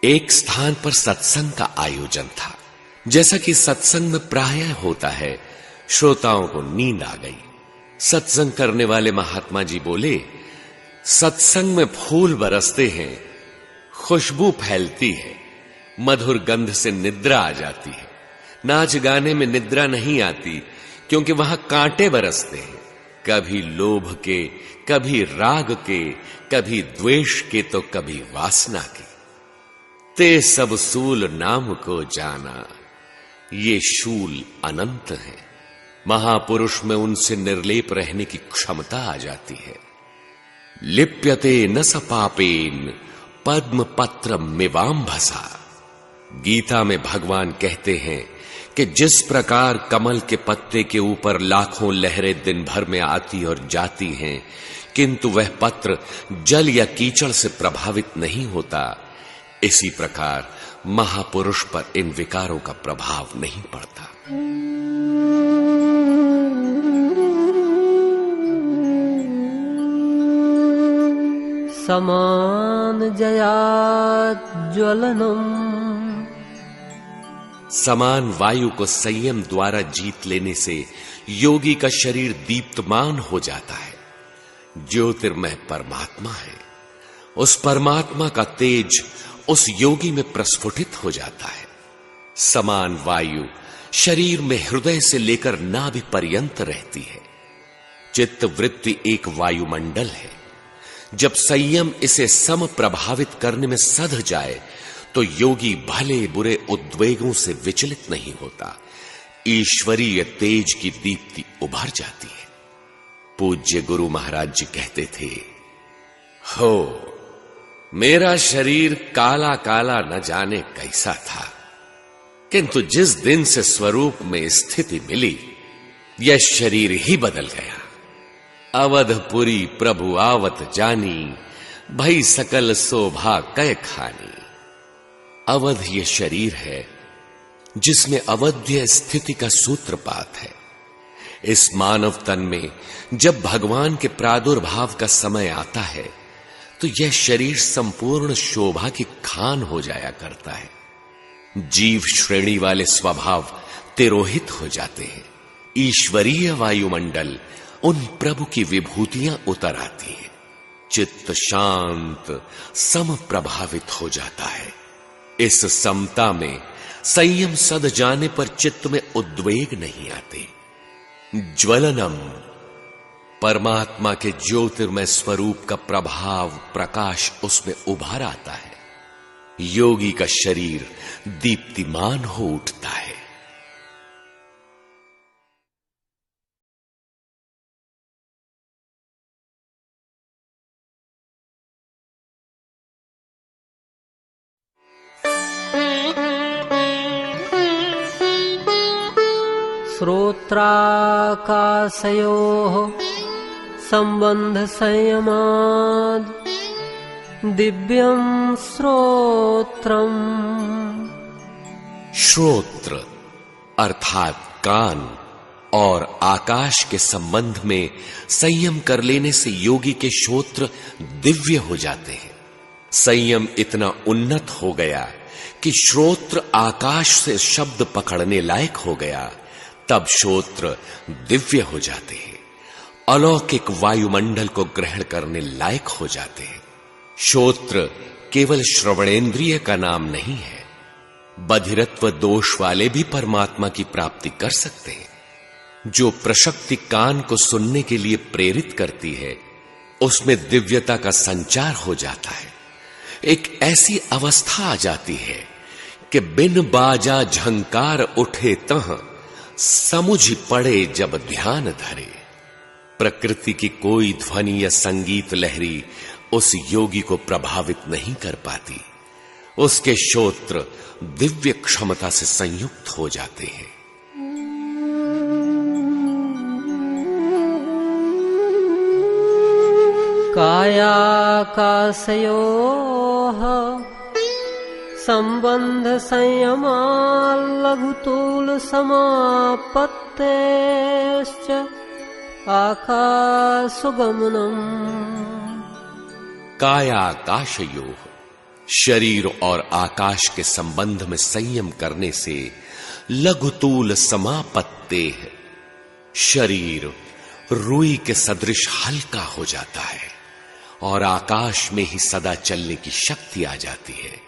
एक स्थान पर सत्संग का आयोजन था। जैसा कि सत्संग में प्रायः होता है, श्रोताओं को नींद आ गई। सत्संग करने वाले महात्मा जी बोले, सत्संग में फूल बरसते हैं, खुशबू फैलती है, मधुर गंध से निद्रा आ जाती है। नाच गाने में निद्रा नहीं आती क्योंकि वहां कांटे बरसते हैं, कभी लोभ के, कभी राग के, कभी द्वेष के तो कभी वासना के। ते सब सूल नाम को जाना, ये शूल अनंत है। महापुरुष में उनसे निर्लेप रहने की क्षमता आ जाती है। लिप्यते न स पापेन पद्म पत्र मिवाम्भसा। गीता में भगवान कहते हैं कि जिस प्रकार कमल के पत्ते के ऊपर लाखों लहरें दिन भर में आती और जाती हैं, किंतु वह पत्र जल या कीचड़ से प्रभावित नहीं होता, इसी प्रकार महापुरुष पर इन विकारों का प्रभाव नहीं पड़ता। समान जया ज्वलनम। समान वायु को संयम द्वारा जीत लेने से योगी का शरीर दीप्तमान हो जाता है। ज्योतिर्मय परमात्मा है। उस परमात्मा का तेज उस योगी में प्रस्फुटित हो जाता है। समान वायु शरीर में हृदय से लेकर नाभि पर्यंत रहती है। चित्त वृत्ति एक वायुमंडल है। जब संयम इसे सम प्रभावित करने में सध जाए तो योगी भले बुरे उद्वेगों से विचलित नहीं होता। ईश्वरीय तेज की दीप्ति उभर जाती है। पूज्य गुरु महाराज जी कहते थे, हो मेरा शरीर काला काला न जाने कैसा था, किंतु जिस दिन से स्वरूप में स्थिति मिली, यह शरीर ही बदल गया। अवधपुरी प्रभु आवत जानी, भई सकल शोभा कै खानी। अवध ये शरीर है जिसमें अवध्य स्थिति का सूत्रपात है। इस मानव तन में जब भगवान के प्रादुर्भाव का समय आता है तो यह शरीर संपूर्ण शोभा की खान हो जाया करता है। जीव श्रेणी वाले स्वभाव तिरोहित हो जाते हैं। ईश्वरीय वायुमंडल उन प्रभु की विभूतियां उतर आती हैं। चित्त शांत सम प्रभावित हो जाता है। इस समता में संयम सद जाने पर चित्त में उद्वेग नहीं आते। ज्वलनम परमात्मा के ज्योतिर्मय स्वरूप का प्रभाव प्रकाश उसमें उभर आता है। योगी का शरीर दीप्तिमान हो उठता है। श्रोत्राकाशयोः संबंध संयमाद् दिव्यं श्रोत्रम्। श्रोत्र अर्थात कान और आकाश के संबंध में संयम कर लेने से योगी के श्रोत्र दिव्य हो जाते हैं। संयम इतना उन्नत हो गया कि श्रोत्र आकाश से शब्द पकड़ने लायक हो गया, तब श्रोत्र दिव्य हो जाते हैं। अलौकिक वायुमंडल को ग्रहण करने लायक हो जाते हैं। श्रोत्र केवल श्रवणेंद्रिय का नाम नहीं है। बधिरत्व दोष वाले भी परमात्मा की प्राप्ति कर सकते हैं। जो प्रशक्ति कान को सुनने के लिए प्रेरित करती है, उसमें दिव्यता का संचार हो जाता है। एक ऐसी अवस्था आ जाती है कि बिन बाजा झंकार उठे तह समुझ पड़े जब ध्यान धरे। प्रकृति की कोई ध्वनि या संगीत लहरी उस योगी को प्रभावित नहीं कर पाती। उसके श्रोत्र दिव्य क्षमता से संयुक्त हो जाते हैं। कायाकाशयोः संबंध संयमाल् लघुतूल समापत्तेश्च आकाशगमनम्। कायाकाशयोः शरीर और आकाश के संबंध में संयम करने से लघुतूल समापत्तेः शरीर रुई के सदृश हल्का हो जाता है और आकाश में ही सदा चलने की शक्ति आ जाती है।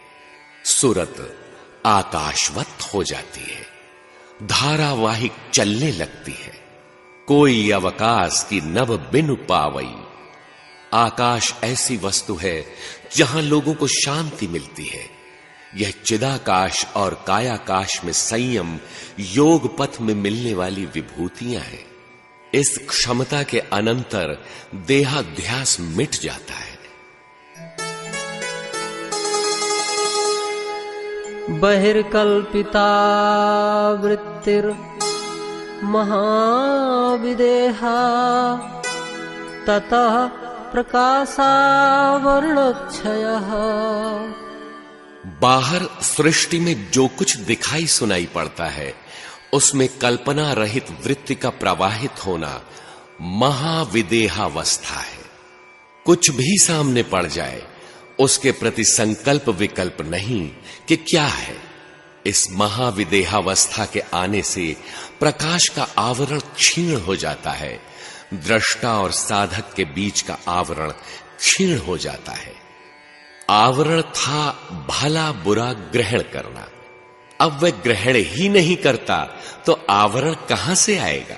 सूरत आकाशवत हो जाती है, धारावाहिक चलने लगती है। कोई अवकाश की नभ बिनु पावई। आकाश ऐसी वस्तु है जहां लोगों को शांति मिलती है। यह चिदाकाश और कायाकाश में संयम योग पथ में मिलने वाली विभूतियां हैं। इस क्षमता के अनंतर देहाध्यास मिट जाता है। बहिर्कल्पिता वृत्तिर महाविदेहा ततः प्रकाशावरणक्षयः। बाहर सृष्टि में जो कुछ दिखाई सुनाई पड़ता है, उसमें कल्पना रहित वृत्ति का प्रवाहित होना महाविदेहावस्था है। कुछ भी सामने पड़ जाए, उसके प्रति संकल्प विकल्प नहीं कि क्या है। इस महाविदेहावस्था के आने से प्रकाश का आवरण क्षीण हो जाता है। दृष्टा और साधक के बीच का आवरण क्षीण हो जाता है। आवरण था भला बुरा ग्रहण करना, अब वह ग्रहण ही नहीं करता तो आवरण कहां से आएगा।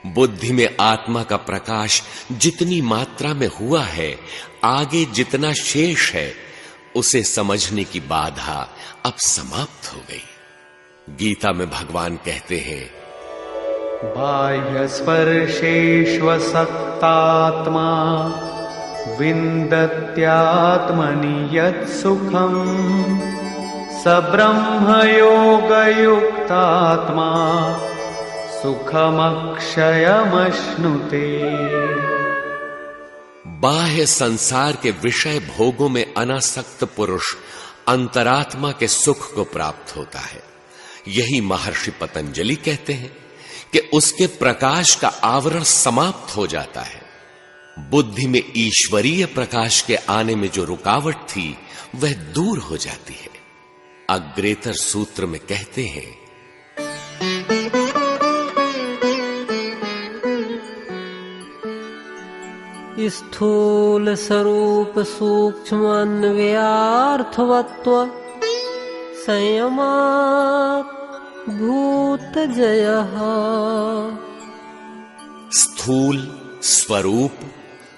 बुद्धि में आत्मा का प्रकाश जितनी मात्रा में हुआ है, आगे जितना शेष है, उसे समझने की बाधा अब समाप्त हो गई। गीता में भगवान कहते हैं, बाह्य स्पर्शेष्वसक्तात्मा विन्दत्यात्मनि यत् सुखम् स ब्रह्मयोगयुक्तात्मा सुखमक्षयमश्नुते। बाह्य संसार के विषय भोगों में अनासक्त पुरुष अंतरात्मा के सुख को प्राप्त होता है। यही महर्षि पतंजलि कहते हैं कि उसके प्रकाश का आवरण समाप्त हो जाता है। बुद्धि में ईश्वरीय प्रकाश के आने में जो रुकावट थी वह दूर हो जाती है। अग्रेतर सूत्र में कहते हैं, स्थूल स्वरूप सूक्ष्म अन्वयार्थवत्व संयमात् भूत जयः। स्थूल स्वरूप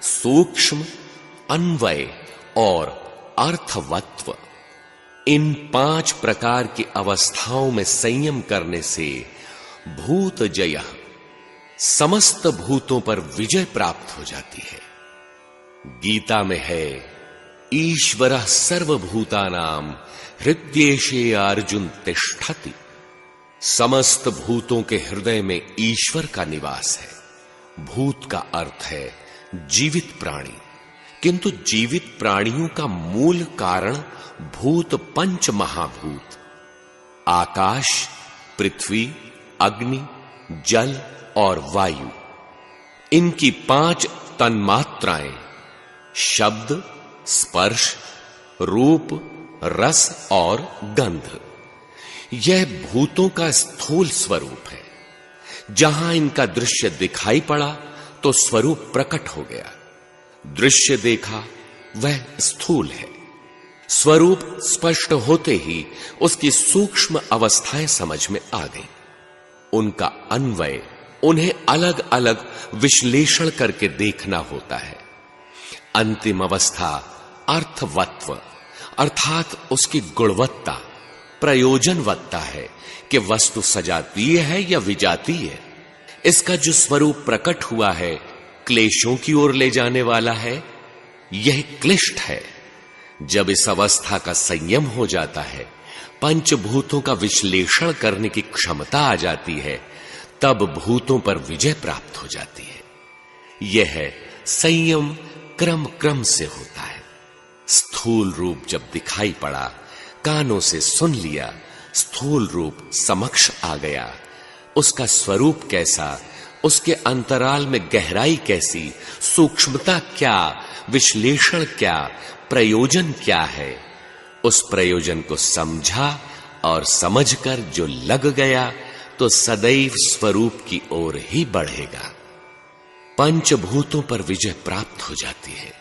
सूक्ष्म अन्वय और अर्थवत्व, इन 5 प्रकार की अवस्थाओं में संयम करने से भूत जय, समस्त भूतों पर विजय प्राप्त हो जाती है। गीता में है, ईश्वरः सर्वभूतानां हृद्येशे अर्जुन तिष्ठति। समस्त भूतों के हृदय में ईश्वर का निवास है। भूत का अर्थ है जीवित प्राणी, किंतु जीवित प्राणियों का मूल कारण भूत 5 महाभूत आकाश, पृथ्वी, अग्नि, जल और वायु, इनकी 5 तन्मात्राएं शब्द, स्पर्श, रूप, रस और गंध, यह भूतों का स्थूल स्वरूप है। जहां इनका दृश्य दिखाई पड़ा तो स्वरूप प्रकट हो गया। दृश्य देखा वह स्थूल है। स्वरूप स्पष्ट होते ही उसकी सूक्ष्म अवस्थाएं समझ में आ गईं। उनका अन्वय, उन्हें अलग अलग विश्लेषण करके देखना होता है। अंतिम अवस्था अर्थवत्व अर्थात उसकी गुणवत्ता, प्रयोजनवत्ता है कि वस्तु सजातीय है या विजातीय। इसका जो स्वरूप प्रकट हुआ है क्लेशों की ओर ले जाने वाला है, यह क्लिष्ट है। जब इस अवस्था का संयम हो जाता है, पंचभूतों का विश्लेषण करने की क्षमता आ जाती है, तब भूतों पर विजय प्राप्त हो जाती है। यह संयम क्रम क्रम से होता है। स्थूल रूप जब दिखाई पड़ा, कानों से सुन लिया, स्थूल रूप समक्ष आ गया, उसका स्वरूप कैसा, उसके अंतराल में गहराई कैसी, सूक्ष्मता क्या, विश्लेषण क्या, प्रयोजन क्या है, उस प्रयोजन को समझा और समझकर जो लग गया तो सदैव स्वरूप की ओर ही बढ़ेगा। पंचभूतों पर विजय प्राप्त हो जाती है।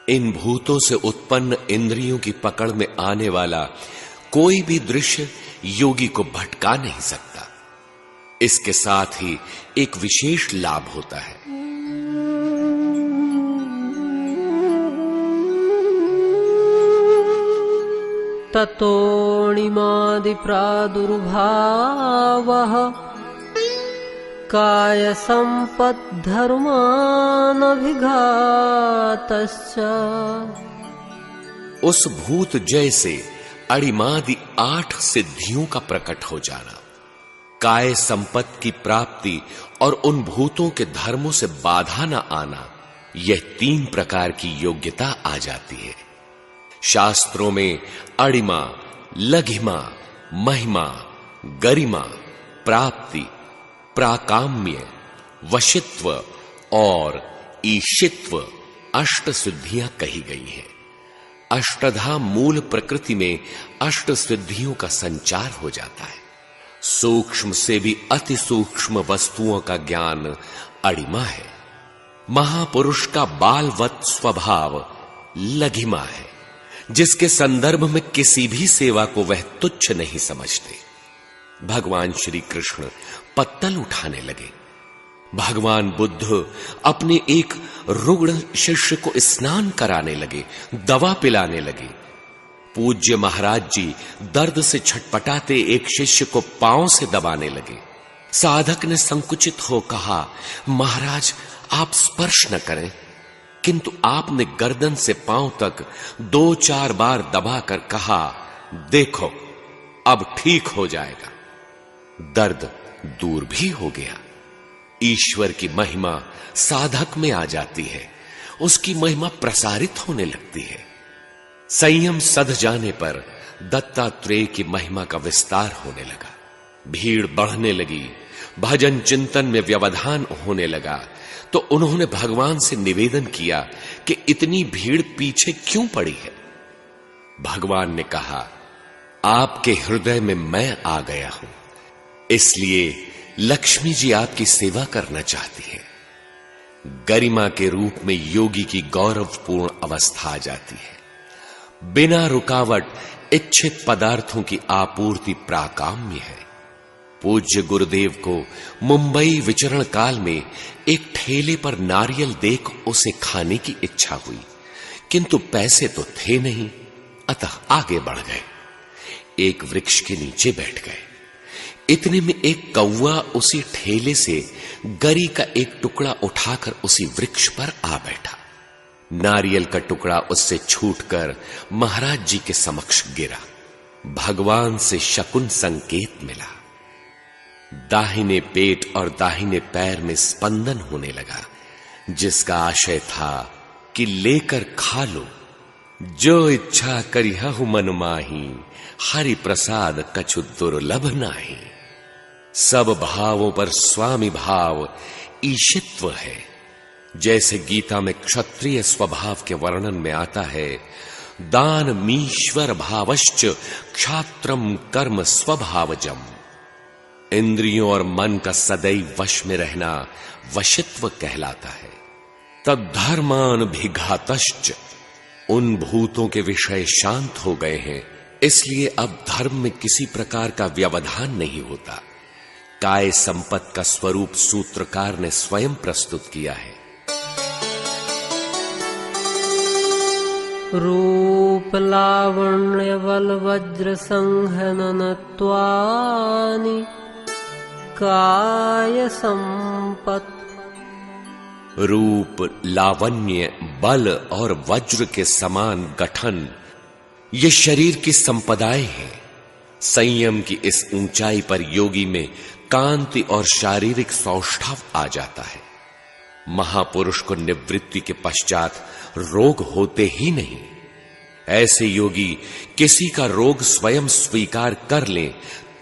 इन भूतों से उत्पन्न इंद्रियों की पकड़ में आने वाला कोई भी दृश्य योगी को भटका नहीं सकता। इसके साथ ही एक विशेष लाभ होता है। ततोऽणिमादि प्रादुर्भावः काय संपद्धर्मानभिघातश्च। उस भूत जय से अणिमादि 8 सिद्धियों का प्रकट हो जाना, काय संपत्ति की प्राप्ति और उन भूतों के धर्मों से बाधा न आना, यह 3 प्रकार की योग्यता आ जाती है। शास्त्रों में अणिमा, लघिमा, महिमा, गरिमा, प्राप्ति, प्राकाम्य, वशित्व और ईशित्व 8 सिद्धियां कही गई हैं। अष्टधा मूल प्रकृति में 8 सिद्धियों का संचार हो जाता है। सूक्ष्म से भी अति सूक्ष्म वस्तुओं का ज्ञान अणिमा है। महापुरुष का बालवत स्वभाव लघिमा है, जिसके संदर्भ में किसी भी सेवा को वह तुच्छ नहीं समझते। भगवान श्री कृष्ण पत्तल उठाने लगे। भगवान बुद्ध अपने एक रुग्ण शिष्य को स्नान कराने लगे, दवा पिलाने लगे। पूज्य महाराज जी दर्द से छटपटाते एक शिष्य को पांव से दबाने लगे। साधक ने संकुचित हो कहा, महाराज आप स्पर्श न करें। किंतु आपने गर्दन से पांव तक 2-4 बार दबाकर कहा, देखो अब ठीक हो जाएगा। दर्द दूर भी हो गया। ईश्वर की महिमा साधक में आ जाती है, उसकी महिमा प्रसारित होने लगती है। संयम सध जाने पर दत्तात्रेय की महिमा का विस्तार होने लगा। भीड़ बढ़ने लगी, भजन चिंतन में व्यवधान होने लगा। तो उन्होंने भगवान से निवेदन किया कि इतनी भीड़ पीछे क्यों पड़ी है। भगवान ने कहा, आपके हृदय में मैं आ गया हूं, इसलिए लक्ष्मी जी आपकी सेवा करना चाहती है। गरिमा के रूप में योगी की गौरवपूर्ण अवस्था आ जाती है। बिना रुकावट इच्छित पदार्थों की आपूर्ति प्राकाम्य है। पूज्य गुरुदेव को मुंबई विचरण काल में एक ठेले पर नारियल देख उसे खाने की इच्छा हुई, किंतु पैसे तो थे नहीं, अतः आगे बढ़ गए। एक वृक्ष के नीचे बैठ गए। इतने में एक कौवा उसी ठेले से गरी का एक टुकड़ा उठाकर उसी वृक्ष पर आ बैठा। नारियल का टुकड़ा उससे छूटकर महाराज जी के समक्ष गिरा। भगवान से शकुन संकेत मिला। दाहिने पेट और दाहिने पैर में स्पंदन होने लगा, जिसका आशय था कि लेकर खा लो। जो इच्छा करिहु मन माही, हरि प्रसाद कछु दुर्लभ नाही। सब भावों पर स्वामी भाव ईशित्व है। जैसे गीता में क्षत्रिय स्वभाव के वर्णन में आता है, दान मीश्वर भावश्च क्षात्रम कर्म स्वभावजम। इंद्रियों और मन का सदैव वश में रहना वशित्व कहलाता है। तद्धर्मान भिघातश्च, उन भूतों के विषय शांत हो गए हैं, इसलिए अब धर्म में किसी प्रकार का व्यवधान नहीं होता। काय संपत्ति का स्वरूप सूत्रकार ने स्वयं प्रस्तुत किया है। रूप लावण्य बल वज्र संहननत्वानि, काय संपत्। रूप, लावण्य, बल और वज्र के समान गठन ये शरीर की संपदाएं हैं। संयम की इस ऊंचाई पर योगी में कांति और शारीरिक सौष्ठव आ जाता है। महापुरुष को निवृत्ति के पश्चात रोग होते ही नहीं। ऐसे योगी किसी का रोग स्वयं स्वीकार कर लें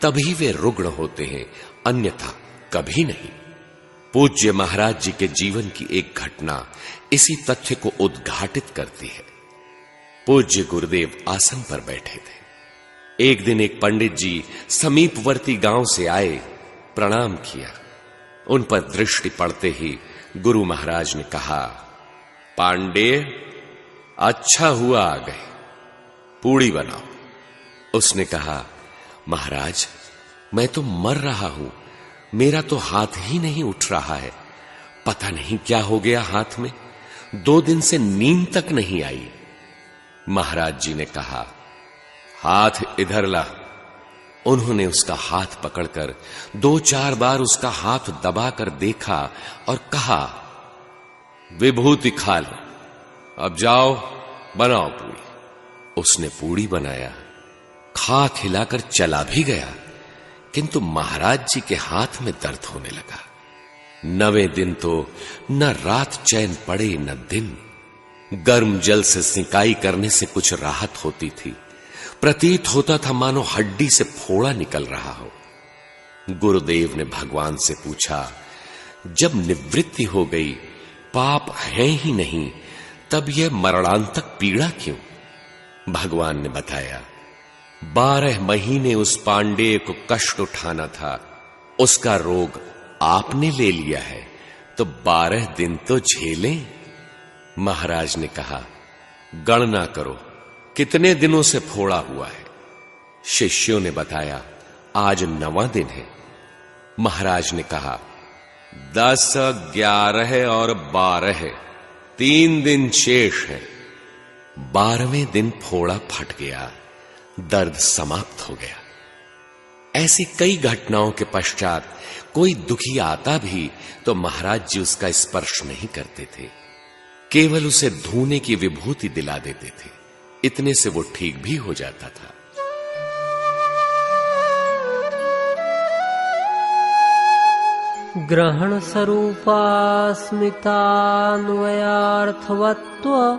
तभी वे रुग्ण होते हैं, अन्यथा कभी नहीं। पूज्य महाराज जी के जीवन की एक घटना इसी तथ्य को उद्घाटित करती है। पूज्य गुरुदेव आसन पर बैठे थे। एक दिन एक पंडित जी समीपवर्ती गांव से आए, प्रणाम किया। उन पर दृष्टि पड़ते ही गुरु महाराज ने कहा, पांडे अच्छा हुआ आ गए, पूड़ी बनाओ। उसने कहा, महाराज मैं तो मर रहा हूं, मेरा तो हाथ ही नहीं उठ रहा है। पता नहीं क्या हो गया हाथ में, 2 दिन से नींद तक नहीं आई। महाराज जी ने कहा, हाथ इधर ला। उन्होंने उसका हाथ पकड़कर 2-4 बार उसका हाथ दबाकर देखा और कहा, विभूति खा लो, अब जाओ बनाओ पूड़ी। उसने पूड़ी बनाया, खा खिलाकर चला भी गया, किंतु महाराज जी के हाथ में दर्द होने लगा। 9वें दिन तो न रात चैन पड़े न दिन। गर्म जल से सिंकाई करने से कुछ राहत होती थी, प्रतीत होता था मानो हड्डी से फोड़ा निकल रहा हो। गुरुदेव ने भगवान से पूछा, जब निवृत्ति हो गई, पाप है ही नहीं, तब यह मरणांतक पीड़ा क्यों? भगवान ने बताया, 12 महीने उस पांडेय को कष्ट उठाना था, उसका रोग आपने ले लिया है, तो 12 दिन तो झेलें। महाराज ने कहा, गणना करो कितने दिनों से फोड़ा हुआ है। शिष्यों ने बताया, आज 9वां दिन है। महाराज ने कहा, 10, 11 और 12, 3 दिन शेष है। 12वें दिन फोड़ा फट गया, दर्द समाप्त हो गया। ऐसी कई घटनाओं के पश्चात कोई दुखी आता भी तो महाराज जी उसका स्पर्श नहीं करते थे। केवल उसे धोने की विभूति दिला देते थे, इतने से वो ठीक भी हो जाता था। ग्रहण स्वरूपास्मितान्वयार्थवत्व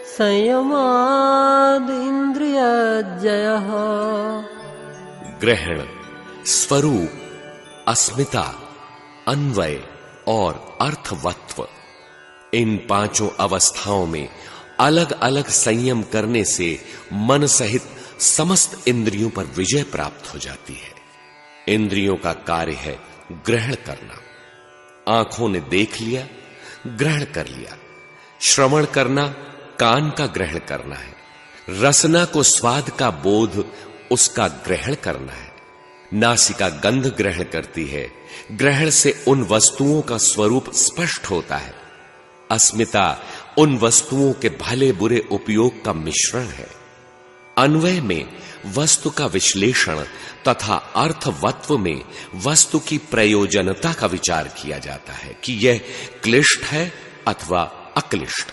संयमाद इंद्रियजयः। ग्रहण, स्वरूप, अस्मिता, अन्वय और अर्थवत्व, इन पांचों अवस्थाओं में अलग अलग संयम करने से मन सहित समस्त इंद्रियों पर विजय प्राप्त हो जाती है। इंद्रियों का कार्य है ग्रहण करना। आंखों ने देख लिया, ग्रहण कर लिया। श्रवण करना कान का ग्रहण करना है। रसना को स्वाद का बोध, उसका ग्रहण करना है। नासिका गंध ग्रहण करती है। ग्रहण से उन वस्तुओं का स्वरूप स्पष्ट होता है। अस्मिता उन वस्तुओं के भले बुरे उपयोग का मिश्रण है। अन्वय में वस्तु का विश्लेषण तथा अर्थवत्व में वस्तु की प्रयोजनता का विचार किया जाता है कि यह क्लिष्ट है अथवा अक्लिष्ट।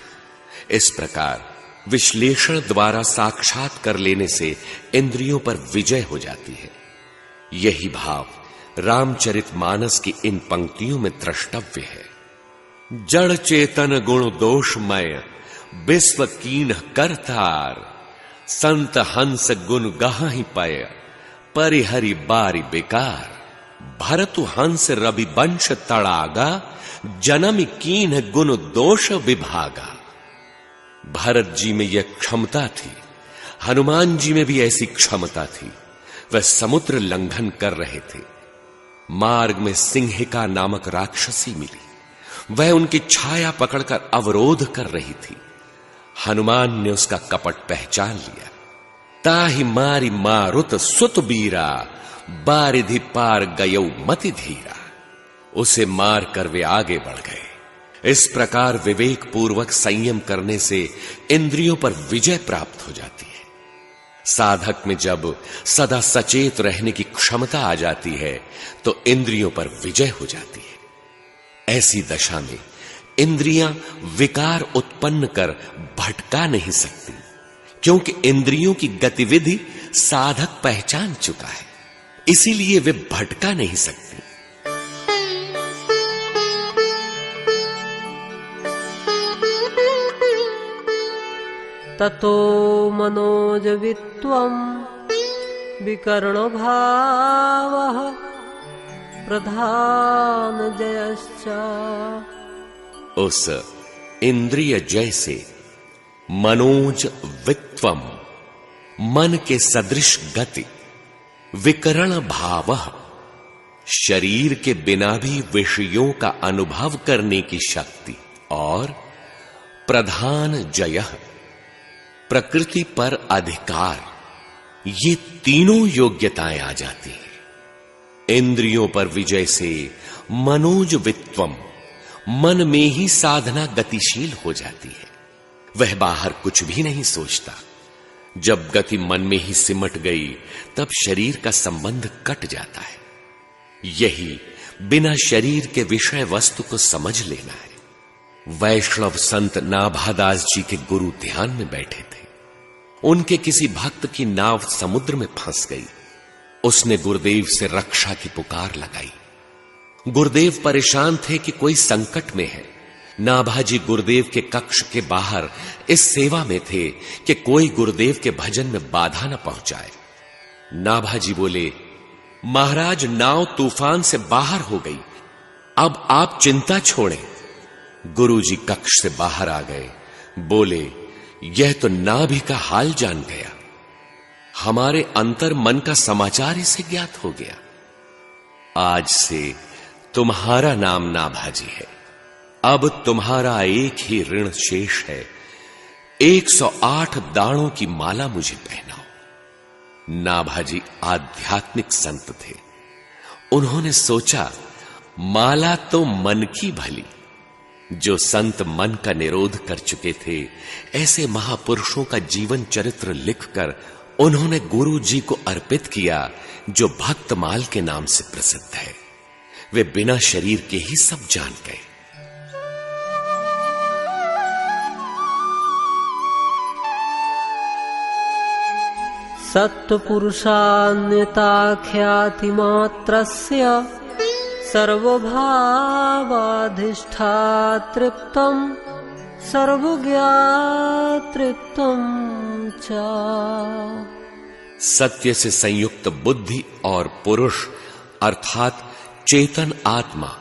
इस प्रकार विश्लेषण द्वारा साक्षात कर लेने से इंद्रियों पर विजय हो जाती है। यही भाव रामचरितमानस की इन पंक्तियों में द्रष्टव्य है। जड़ चेतन गुण दोषमय विश्व कीन करतार, संत हंस गुण गहाहि पय परिहरि बारी बेकार। भरतु हंस रवि वंश तड़ागा, जन्म कीन गुण दोष विभागा। भरत जी में यह क्षमता थी, हनुमान जी में भी ऐसी क्षमता थी। वह समुद्र लंघन कर रहे थे। मार्ग में सिंहिका नामक राक्षसी मिली। वह उनकी छाया पकड़कर अवरोध कर रही थी। हनुमान ने उसका कपट पहचान लिया। ताहि मारी मारुत सुत बीरा, बारिधि पार गयौ मति धीरा। उसे मार कर वे आगे बढ़ गए। इस प्रकार विवेक पूर्वक संयम करने से इंद्रियों पर विजय प्राप्त हो जाती है। साधक में जब सदा सचेत रहने की क्षमता आ जाती है तो इंद्रियों पर विजय हो जाती है। ऐसी दशा में इंद्रियां विकार उत्पन्न कर भटका नहीं सकती, क्योंकि इंद्रियों की गतिविधि साधक पहचान चुका है, इसीलिए वे भटका नहीं सकती। ततो मनोजवित्वं विकर्ण भावः प्रधान जयश्च। उस इंद्रिय जय से मनोज वित्वम, मन के सदृश गति, विकरण भावः, शरीर के बिना भी विषयों का अनुभव करने की शक्ति, और प्रधान जयः, प्रकृति पर अधिकार, ये तीनों योग्यताएं आ जाती हैं। इंद्रियों पर विजय से मनोज वित्वम, मन में ही साधना गतिशील हो जाती है। वह बाहर कुछ भी नहीं सोचता। जब गति मन में ही सिमट गई तब शरीर का संबंध कट जाता है। यही बिना शरीर के विषय वस्तु को समझ लेना है। वैष्णव संत नाभादास जी के गुरु ध्यान में बैठे थे। उनके किसी भक्त की नाव समुद्र में फंस गई। उसने गुरुदेव से रक्षा की पुकार लगाई। गुरुदेव परेशान थे कि कोई संकट में है। नाभाजी गुरुदेव के कक्ष के बाहर इस सेवा में थे कि कोई गुरुदेव के भजन में बाधा न पहुंचाए। नाभाजी बोले, महाराज, नाव तूफान से बाहर हो गई, अब आप चिंता छोड़ें। गुरुजी कक्ष से बाहर आ गए। बोले, यह तो नाभि का हाल जान गया। हमारे अंतर मन का समाचार इसे ज्ञात हो गया। आज से तुम्हारा नाम नाभाजी है। अब तुम्हारा एक ही ऋण शेष है। 108 दाणों की माला मुझे पहनाओ। नाभाजी आध्यात्मिक संत थे। उन्होंने सोचा, माला तो मन की भली। जो संत मन का निरोध कर चुके थे, ऐसे महापुरुषों का जीवन चरित्र लिखकर उन्होंने गुरु जी को अर्पित किया, जो भक्तमाल के नाम से प्रसिद्ध है। वे बिना शरीर के ही सब जान गए। सत्पुरुषान्यताख्यातिमात्रस्य सर्वभावाधिष्ठातृप्तं सर्वज्ञातृप्तं च। सत्य से संयुक्त बुद्धि और पुरुष अर्थात चेतन आत्मा,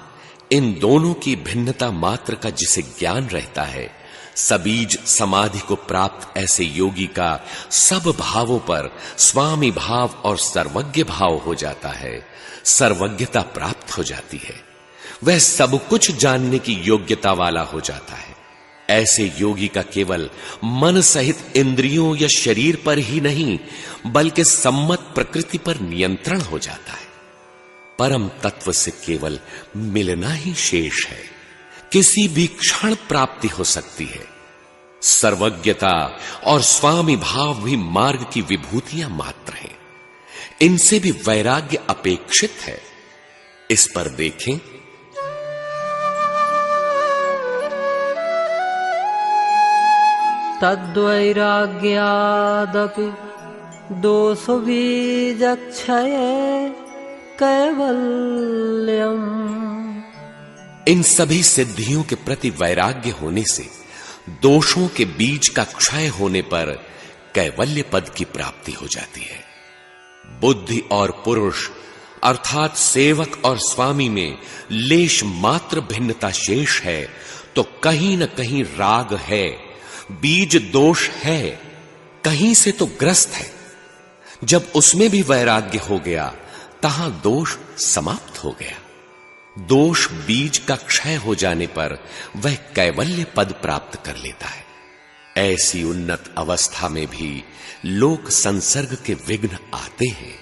इन दोनों की भिन्नता मात्र का जिसे ज्ञान रहता है, सबीज समाधि को प्राप्त ऐसे योगी का सब भावों पर स्वामी भाव और सर्वज्ञ भाव हो जाता है, सर्वज्ञता प्राप्त हो जाती है, वह सब कुछ जानने की योग्यता वाला हो जाता है। ऐसे योगी का केवल मन सहित इंद्रियों या शरीर पर ही नहीं बल्कि सम्मत प्रकृति पर नियंत्रण हो जाता है। परम तत्व से केवल मिलना ही शेष है, किसी भी क्षण प्राप्ति हो सकती है। सर्वज्ञता और स्वामी भाव भी मार्ग की विभूतियां मात्र हैं, इनसे भी वैराग्य अपेक्षित है। इस पर देखें, तद्वैराग्यादपि दोषो बीजक्षये कैवल्यम्। इन सभी सिद्धियों के प्रति वैराग्य होने से दोषों के बीज का क्षय होने पर कैवल्य पद की प्राप्ति हो जाती है। बुद्धि और पुरुष अर्थात सेवक और स्वामी में लेश मात्र भिन्नता शेष है तो कहीं न कहीं राग है, बीज दोष है, कहीं से तो ग्रस्त है। जब उसमें भी वैराग्य हो गया, तहां दोष समाप्त हो गया। दोष बीज का क्षय हो जाने पर वह कैवल्य पद प्राप्त कर लेता है। ऐसी उन्नत अवस्था में भी लोक संसर्ग के विघ्न आते हैं,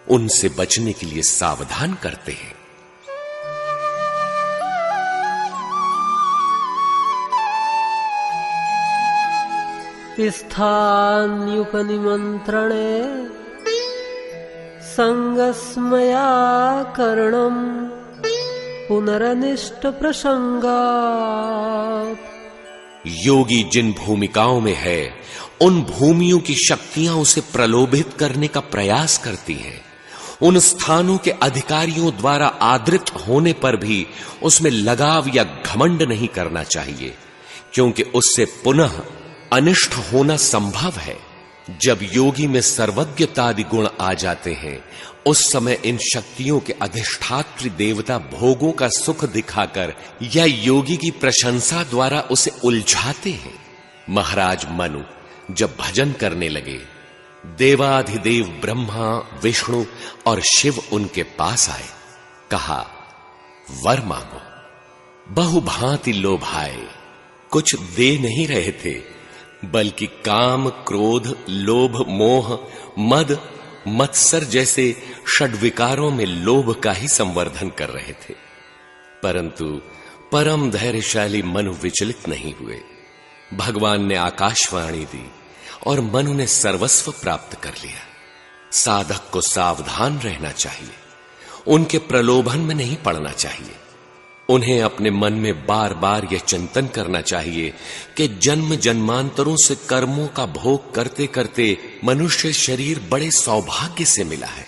उनसे बचने के लिए सावधान करते हैं। स्थान्युपनिमन्त्रणे संगस्मया करणम् पुनरनिष्ट प्रसंगात्। योगी जिन भूमिकाओं में है, उन भूमियों की शक्तियां उसे प्रलोभित करने का प्रयास करती हैं। उन स्थानों के अधिकारियों द्वारा आदृत होने पर भी उसमें लगाव या घमंड नहीं करना चाहिए, क्योंकि उससे पुनः अनिष्ट होना संभव है। जब योगी में सर्वज्ञतादि गुण आ जाते हैं, उस समय इन शक्तियों के अधिष्ठात्री देवता भोगों का सुख दिखाकर या योगी की प्रशंसा द्वारा उसे उलझाते हैं। महाराज मनु जब भजन करने लगे, देवाधिदेव ब्रह्मा, विष्णु और शिव उनके पास आए। कहा, वर मांगो। बहुभांति लोभाए, कुछ दे नहीं रहे थे, बल्कि काम, क्रोध, लोभ, मोह, मद, मत्सर जैसे षड्विकारों में लोभ का ही संवर्धन कर रहे थे। परंतु परम धैर्यशाली मनु विचलित नहीं हुए। भगवान ने आकाशवाणी दी और मनु ने सर्वस्व प्राप्त कर लिया। साधक को सावधान रहना चाहिए, उनके प्रलोभन में नहीं पड़ना चाहिए। उन्हें अपने मन में बार बार यह चिंतन करना चाहिए कि जन्म जन्मांतरों से कर्मों का भोग करते करते मनुष्य शरीर बड़े सौभाग्य से मिला है।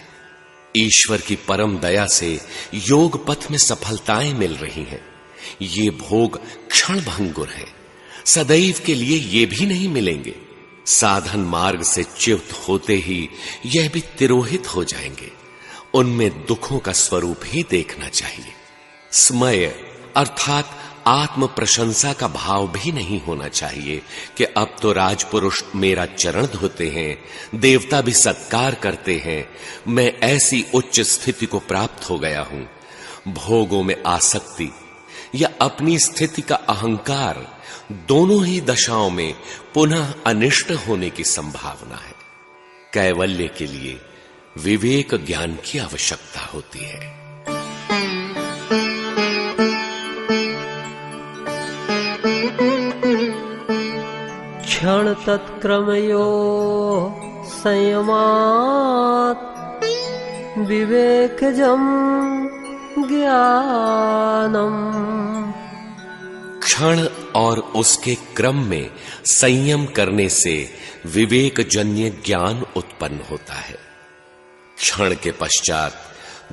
ईश्वर की परम दया से योग पथ में सफलताएं मिल रही हैं। ये भोग क्षण भंगुर है, सदैव के लिए ये भी नहीं मिलेंगे। साधन मार्ग से च्युत होते ही यह भी तिरोहित हो जाएंगे। उनमें दुखों का स्वरूप ही देखना चाहिए। स्मय अर्थात आत्म प्रशंसा का भाव भी नहीं होना चाहिए कि अब तो राजपुरुष मेरा चरण धोते हैं, देवता भी सत्कार करते हैं, मैं ऐसी उच्च स्थिति को प्राप्त हो गया हूं। भोगों में आसक्ति या अपनी स्थिति का अहंकार, दोनों ही दशाओं में पुनः अनिष्ट होने की संभावना है। कैवल्य के लिए विवेक ज्ञान की आवश्यकता होती है। क्षण तत्क्रमयो संयमात् विवेकजं ज्ञानम्। क्षण और उसके क्रम में संयम करने से विवेकजन्य ज्ञान उत्पन्न होता है। क्षण के पश्चात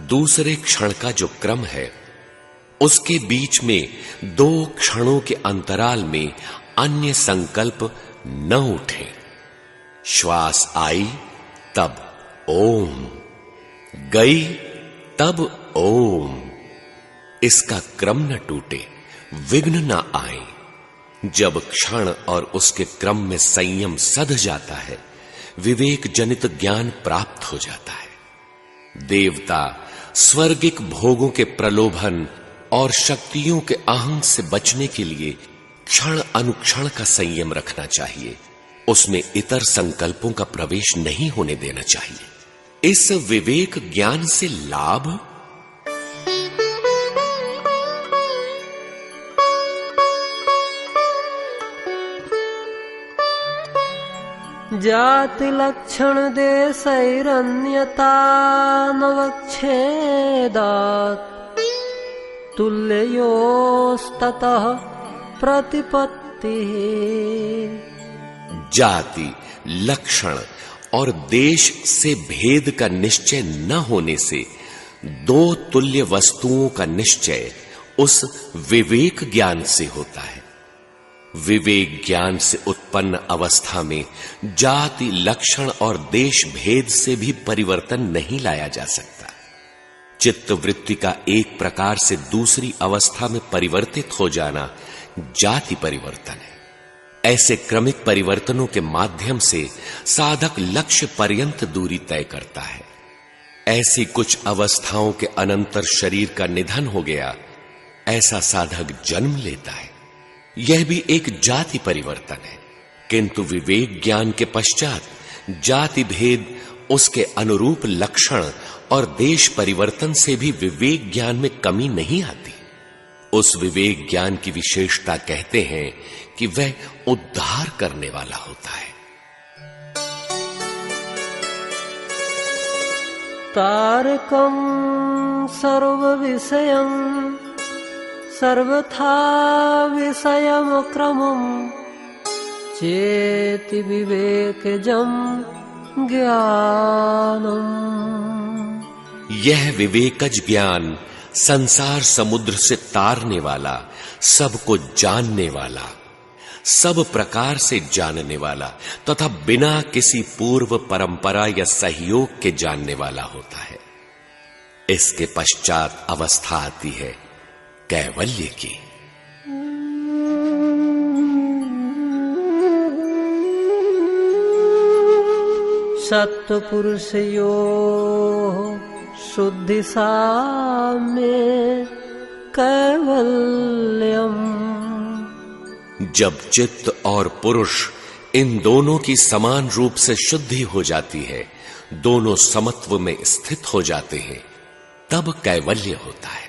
दूसरे क्षण का जो क्रम है, उसके बीच में 2 क्षणों के अंतराल में अन्य संकल्प न उठे। श्वास आई तब ओम, गई तब ओम। इसका क्रम न टूटे, विघ्न न आए। जब क्षण और उसके क्रम में संयम सध जाता है, विवेक जनित ज्ञान प्राप्त हो जाता है। देवता स्वर्गिक भोगों के प्रलोभन और शक्तियों के अहंग से बचने के लिए क्षण अनुक्षण का संयम रखना चाहिए। उसमें इतर संकल्पों का प्रवेश नहीं होने देना चाहिए। इस विवेक ज्ञान से लाभ जाति लक्षण देशैरन्यता नवच्छेदात् तुल्ययोस्ततः प्रतिपत्तिः। जाति, लक्षण और देश से भेद का निश्चय न होने से 2 तुल्य वस्तुओं का निश्चय उस विवेक ज्ञान से होता है। विवेक ज्ञान से उत्पन्न अवस्था में जाति, लक्षण और देश भेद से भी परिवर्तन नहीं लाया जा सकता। चित्त वृत्ति का एक प्रकार से दूसरी अवस्था में परिवर्तित हो जाना जाति परिवर्तन है। ऐसे क्रमिक परिवर्तनों के माध्यम से साधक लक्ष्य पर्यंत दूरी तय करता है। ऐसी कुछ अवस्थाओं के अनंतर शरीर का निधन हो गया, ऐसा साधक जन्म लेता है। यह भी एक जाति परिवर्तन है, किंतु विवेक ज्ञान के पश्चात जाति भेद, उसके अनुरूप लक्षण और देश परिवर्तन से भी विवेक ज्ञान में कमी नहीं आती। उस विवेक ज्ञान की विशेषता कहते हैं कि वह उद्धार करने वाला होता है। तारकं सर्व विषयं सर्वथा विषयमक्रमं चेति विवेकजं ज्ञानम्। यह विवेकज ज्ञान संसार समुद्र से तारने वाला, सबको जानने वाला, सब प्रकार से जानने वाला तथा बिना किसी पूर्व परंपरा या सहयोग के जानने वाला होता है। इसके पश्चात अवस्था आती है कैवल्य की। सत्पुरुषयोः शुद्धि साम्ये कैवल्यम्। जब चित्त और पुरुष इन दोनों की समान रूप से शुद्धि हो जाती है, दोनों समत्व में स्थित हो जाते हैं, तब कैवल्य होता है।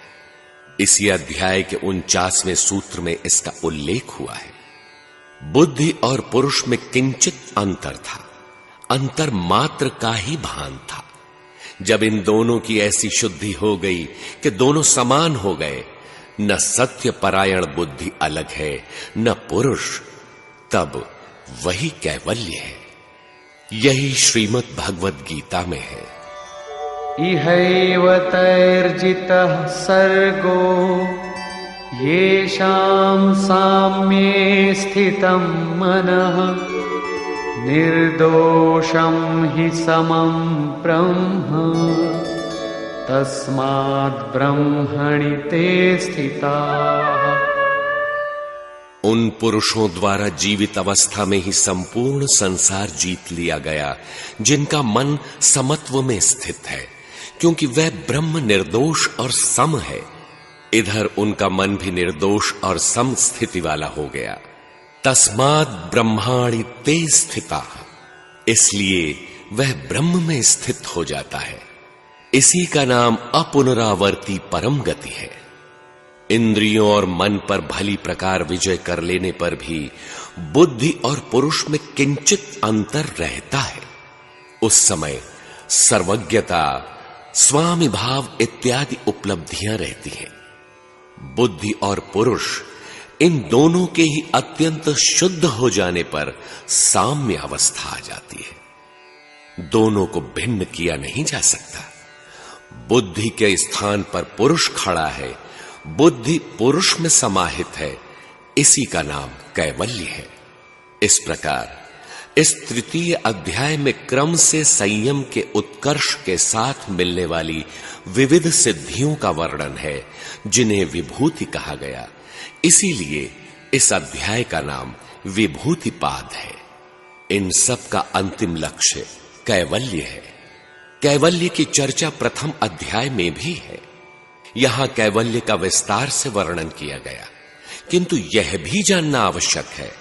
इसी अध्याय के 49वें सूत्र में इसका उल्लेख हुआ है। बुद्धि और पुरुष में किंचित अंतर था, अंतर मात्र का ही भान था। जब इन दोनों की ऐसी शुद्धि हो गई कि दोनों समान हो गए, न सत्य परायण बुद्धि अलग है न पुरुष, तब वही कैवल्य है। यही श्रीमद् भगवद गीता में है। इहैव तैर्जितः सर्गो येषां साम्ये स्थितं मनः निर्दोषं हि समं ब्रह्म तस्माद् ब्रह्मणि ते स्थिताः। उन पुरुषों द्वारा जीवित अवस्था में ही संपूर्ण संसार जीत लिया गया, जिनका मन समत्व में स्थित है, क्योंकि वह ब्रह्म निर्दोष और सम है। इधर उनका मन भी निर्दोष और सम स्थिति वाला हो गया। तस्माद् ब्रह्माणि ते स्थिताः, इसलिए वह ब्रह्म में स्थित हो जाता है। इसी का नाम अपुनरावर्ती परम गति है। इंद्रियों और मन पर भली प्रकार विजय कर लेने पर भी बुद्धि और पुरुष में किंचित अंतर रहता है। उस समय सर्वज्ञता, स्वामी भाव इत्यादि उपलब्धियां रहती हैं। बुद्धि और पुरुष इन दोनों के ही अत्यंत शुद्ध हो जाने पर साम्य अवस्था आ जाती है। दोनों को भिन्न किया नहीं जा सकता। बुद्धि के स्थान पर पुरुष खड़ा है, बुद्धि पुरुष में समाहित है, इसी का नाम कैवल्य है। इस प्रकार इस तृतीय अध्याय में क्रम से संयम के उत्कर्ष के साथ मिलने वाली विविध सिद्धियों का वर्णन है, जिन्हें विभूति कहा गया। इसीलिए इस अध्याय का नाम विभूतिपाद है। इन सब का अंतिम लक्ष्य कैवल्य है। कैवल्य की चर्चा प्रथम अध्याय में भी है। यहां कैवल्य का विस्तार से वर्णन किया गया, किंतु यह भी जानना आवश्यक है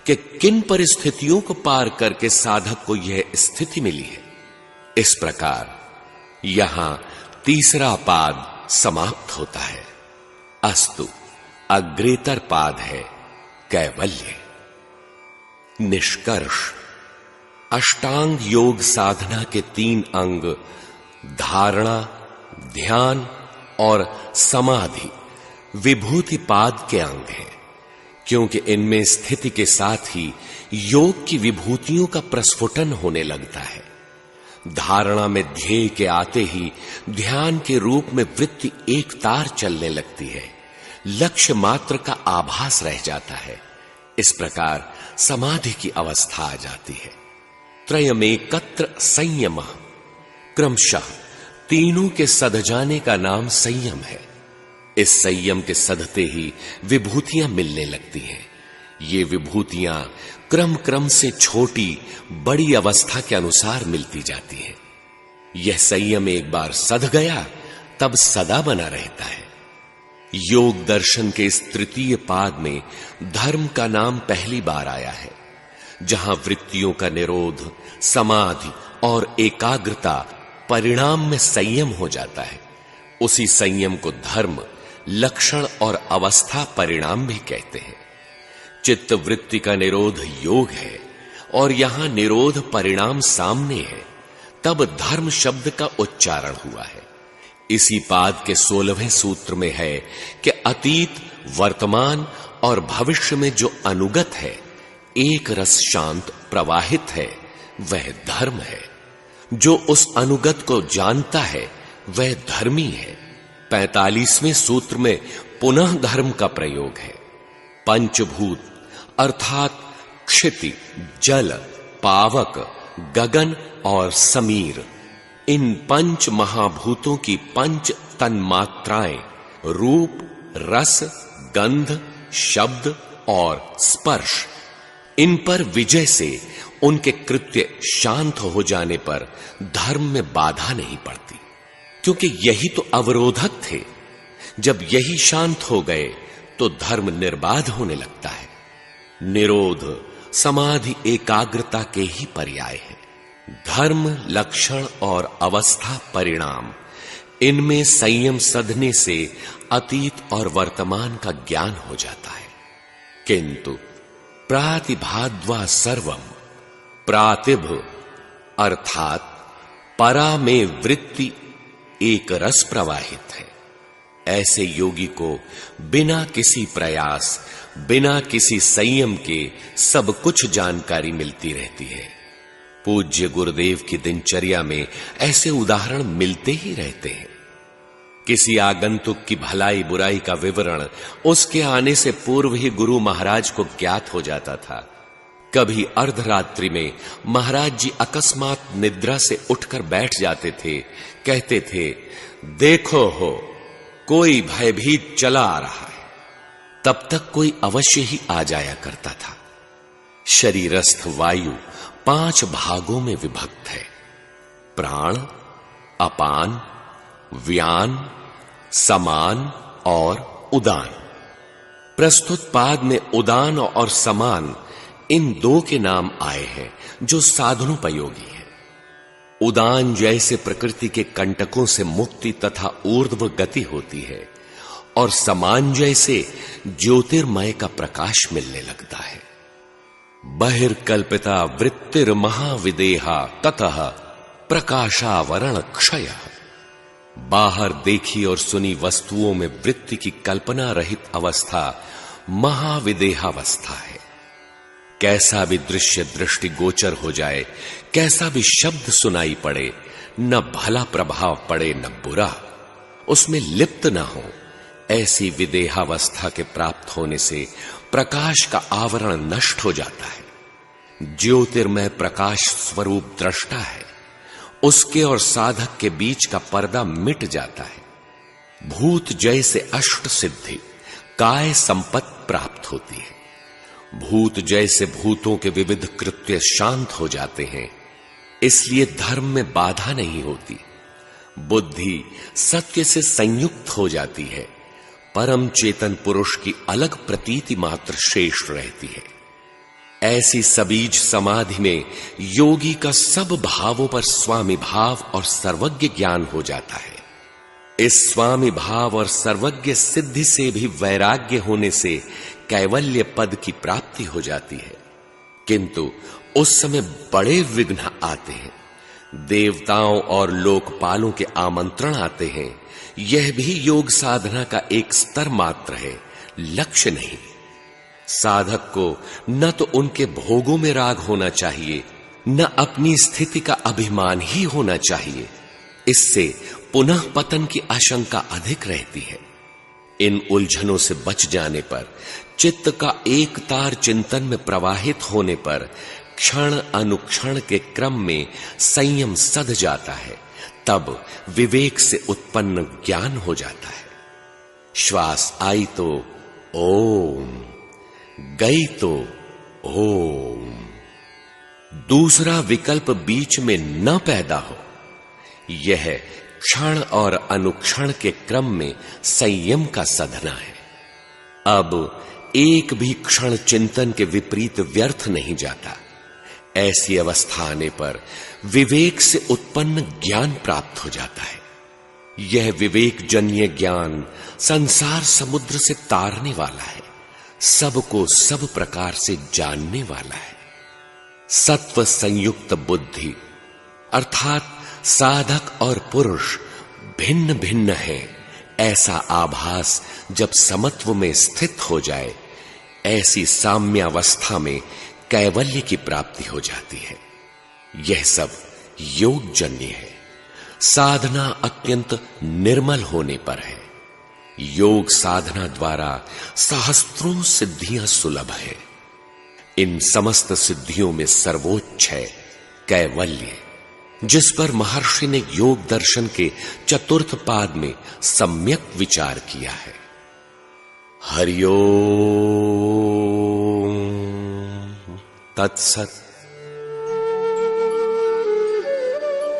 कि किन परिस्थितियों को पार करके साधक को यह स्थिति मिली है। इस प्रकार यहां तीसरा पाद समाप्त होता है। अस्तु, अग्रेतर पाद है कैवल्य। निष्कर्ष, अष्टांग योग साधना के 3 अंग धारणा, ध्यान और समाधि विभूतिपाद के अंग हैं, क्योंकि इनमें स्थिति के साथ ही योग की विभूतियों का प्रस्फुटन होने लगता है। धारणा में ध्येय के आते ही ध्यान के रूप में वृत्ति एक तार चलने लगती है, लक्ष्य मात्र का आभास रह जाता है। इस प्रकार समाधि की अवस्था आ जाती है। त्रयमेकत्र संयम, क्रमशः तीनों के सध जाने का नाम संयम है। इस संयम के सधते ही विभूतियां मिलने लगती हैं। ये विभूतियां क्रम क्रम से छोटी बड़ी अवस्था के अनुसार मिलती जाती हैं। यह संयम एक बार सध गया तब सदा बना रहता है। योग दर्शन के इस तृतीय पाद में धर्म का नाम पहली बार आया है। जहां वृत्तियों का निरोध, समाधि और एकाग्रता परिणाम में संयम हो जाता है, उसी संयम को धर्म, लक्षण और अवस्था परिणाम भी कहते हैं। चित्त वृत्ति का निरोध योग है और यहां निरोध परिणाम सामने है, तब धर्म शब्द का उच्चारण हुआ है। इसी पाद के 16वें सूत्र में है कि अतीत, वर्तमान और भविष्य में जो अनुगत है, एक रस शांत प्रवाहित है, वह धर्म है। जो उस अनुगत को जानता है वह धर्मी है। 45वें सूत्र में पुनः धर्म का प्रयोग है। पंचभूत अर्थात क्षिति, जल, पावक, गगन और समीर, इन पंच महाभूतों की 5 तन्मात्राएं रूप, रस, गंध, शब्द और स्पर्श, इन पर विजय से उनके कृत्य शांत हो जाने पर धर्म में बाधा नहीं पड़ती, क्योंकि यही तो अवरोधक थे। जब यही शांत हो गए तो धर्म निर्बाध होने लगता है। निरोध, समाधि, एकाग्रता के ही पर्याय है। धर्म, लक्षण और अवस्था परिणाम, इनमें संयम सधने से अतीत और वर्तमान का ज्ञान हो जाता है। किंतु प्रातिभाद्वा सर्वम, प्रातिभ अर्थात परा में वृत्ति एक रस प्रवाहित है। ऐसे योगी को बिना किसी प्रयास, बिना किसी संयम के सब कुछ जानकारी मिलती रहती है। पूज्य गुरुदेव की दिनचर्या में ऐसे उदाहरण मिलते ही रहते हैं। किसी आगंतुक की भलाई बुराई का विवरण उसके आने से पूर्व ही गुरु महाराज को ज्ञात हो जाता था। कभी अर्धरात्रि में महाराज जी अकस्मात निद्रा से उठकर बैठ जाते थे, कहते थे, देखो हो कोई भयभीत चला आ रहा है। तब तक कोई अवश्य ही आ जाया करता था। शरीरस्थ वायु 5 भागों में विभक्त है। प्राण, अपान, व्यान, समान और उदान। प्रस्तुत पाद में उदान और समान इन 2 के नाम आए हैं जो साधनोपयोगी है। उदान जैसे प्रकृति के कंटकों से मुक्ति तथा ऊर्ध्व गति होती है, और समान जैसे ज्योतिर्मय का प्रकाश मिलने लगता है। बहिर्कल्पिता वृत्तिर महाविदेहा ततः प्रकाशावरण क्षय। बाहर देखी और सुनी वस्तुओं में वृत्ति की कल्पना रहित अवस्था महाविदेहावस्था है। कैसा भी दृश्य दृष्टि गोचर हो जाए, कैसा भी शब्द सुनाई पड़े, न भला प्रभाव पड़े न बुरा, उसमें लिप्त न हो, ऐसी विदेहावस्था के प्राप्त होने से प्रकाश का आवरण नष्ट हो जाता है। ज्योतिर्मय प्रकाश स्वरूप दृष्टा है, उसके और साधक के बीच का पर्दा मिट जाता है। भूत जय से अष्ट सिद्धि काय संपत्ति प्राप्त होती है। भूत जय से भूतों के विविध कृत्य शांत हो जाते हैं, इसलिए धर्म में बाधा नहीं होती। बुद्धि सत्य से संयुक्त हो जाती है, परम चेतन पुरुष की अलग प्रतीति मात्र शेष रहती है। ऐसी सबीज समाधि में योगी का सब भावों पर स्वामी भाव और सर्वज्ञ ज्ञान हो जाता है। इस स्वामी भाव और सर्वज्ञ सिद्धि से भी वैराग्य होने से कैवल्य पद की प्राप्ति हो जाती है, किंतु उस समय बड़े विघ्न आते हैं। देवताओं और लोकपालों के आमंत्रण आते हैं। यह भी योग साधना का एक स्तर मात्र है, लक्ष्य नहीं। साधक को न तो उनके भोगों में राग होना चाहिए, न अपनी स्थिति का अभिमान ही होना चाहिए। इससे पुनः पतन की आशंका अधिक रहती है। इन उलझनों से बच जाने पर, चित्त का एक तार चिंतन में प्रवाहित होने पर, क्षण अनुक्षण के क्रम में संयम सध जाता है। तब विवेक से उत्पन्न ज्ञान हो जाता है। श्वास आई तो ओम, गई तो ओम। दूसरा विकल्प बीच में न पैदा हो, यह क्षण और अनुक्षण के क्रम में संयम का साधना है। अब एक भी क्षण चिंतन के विपरीत व्यर्थ नहीं जाता। ऐसी अवस्था आने पर विवेक से उत्पन्न ज्ञान प्राप्त हो जाता है। यह विवेक जन्य ज्ञान संसार समुद्र से तारने वाला है, सबको सब प्रकार से जानने वाला है। सत्व संयुक्त बुद्धि अर्थात साधक और पुरुष भिन्न भिन्न है, ऐसा आभास जब समत्व में स्थित हो जाए, ऐसी साम्यावस्था में कैवल्य की प्राप्ति हो जाती है। यह सब योग जन्य है। साधना अत्यंत निर्मल होने पर है। योग साधना द्वारा सहस्त्रों सिद्धियां सुलभ है। इन समस्त सिद्धियों में सर्वोच्च है कैवल्य, जिस पर महर्षि ने योग दर्शन के चतुर्थ पाद में सम्यक विचार किया है। हरि ओम तत्सत।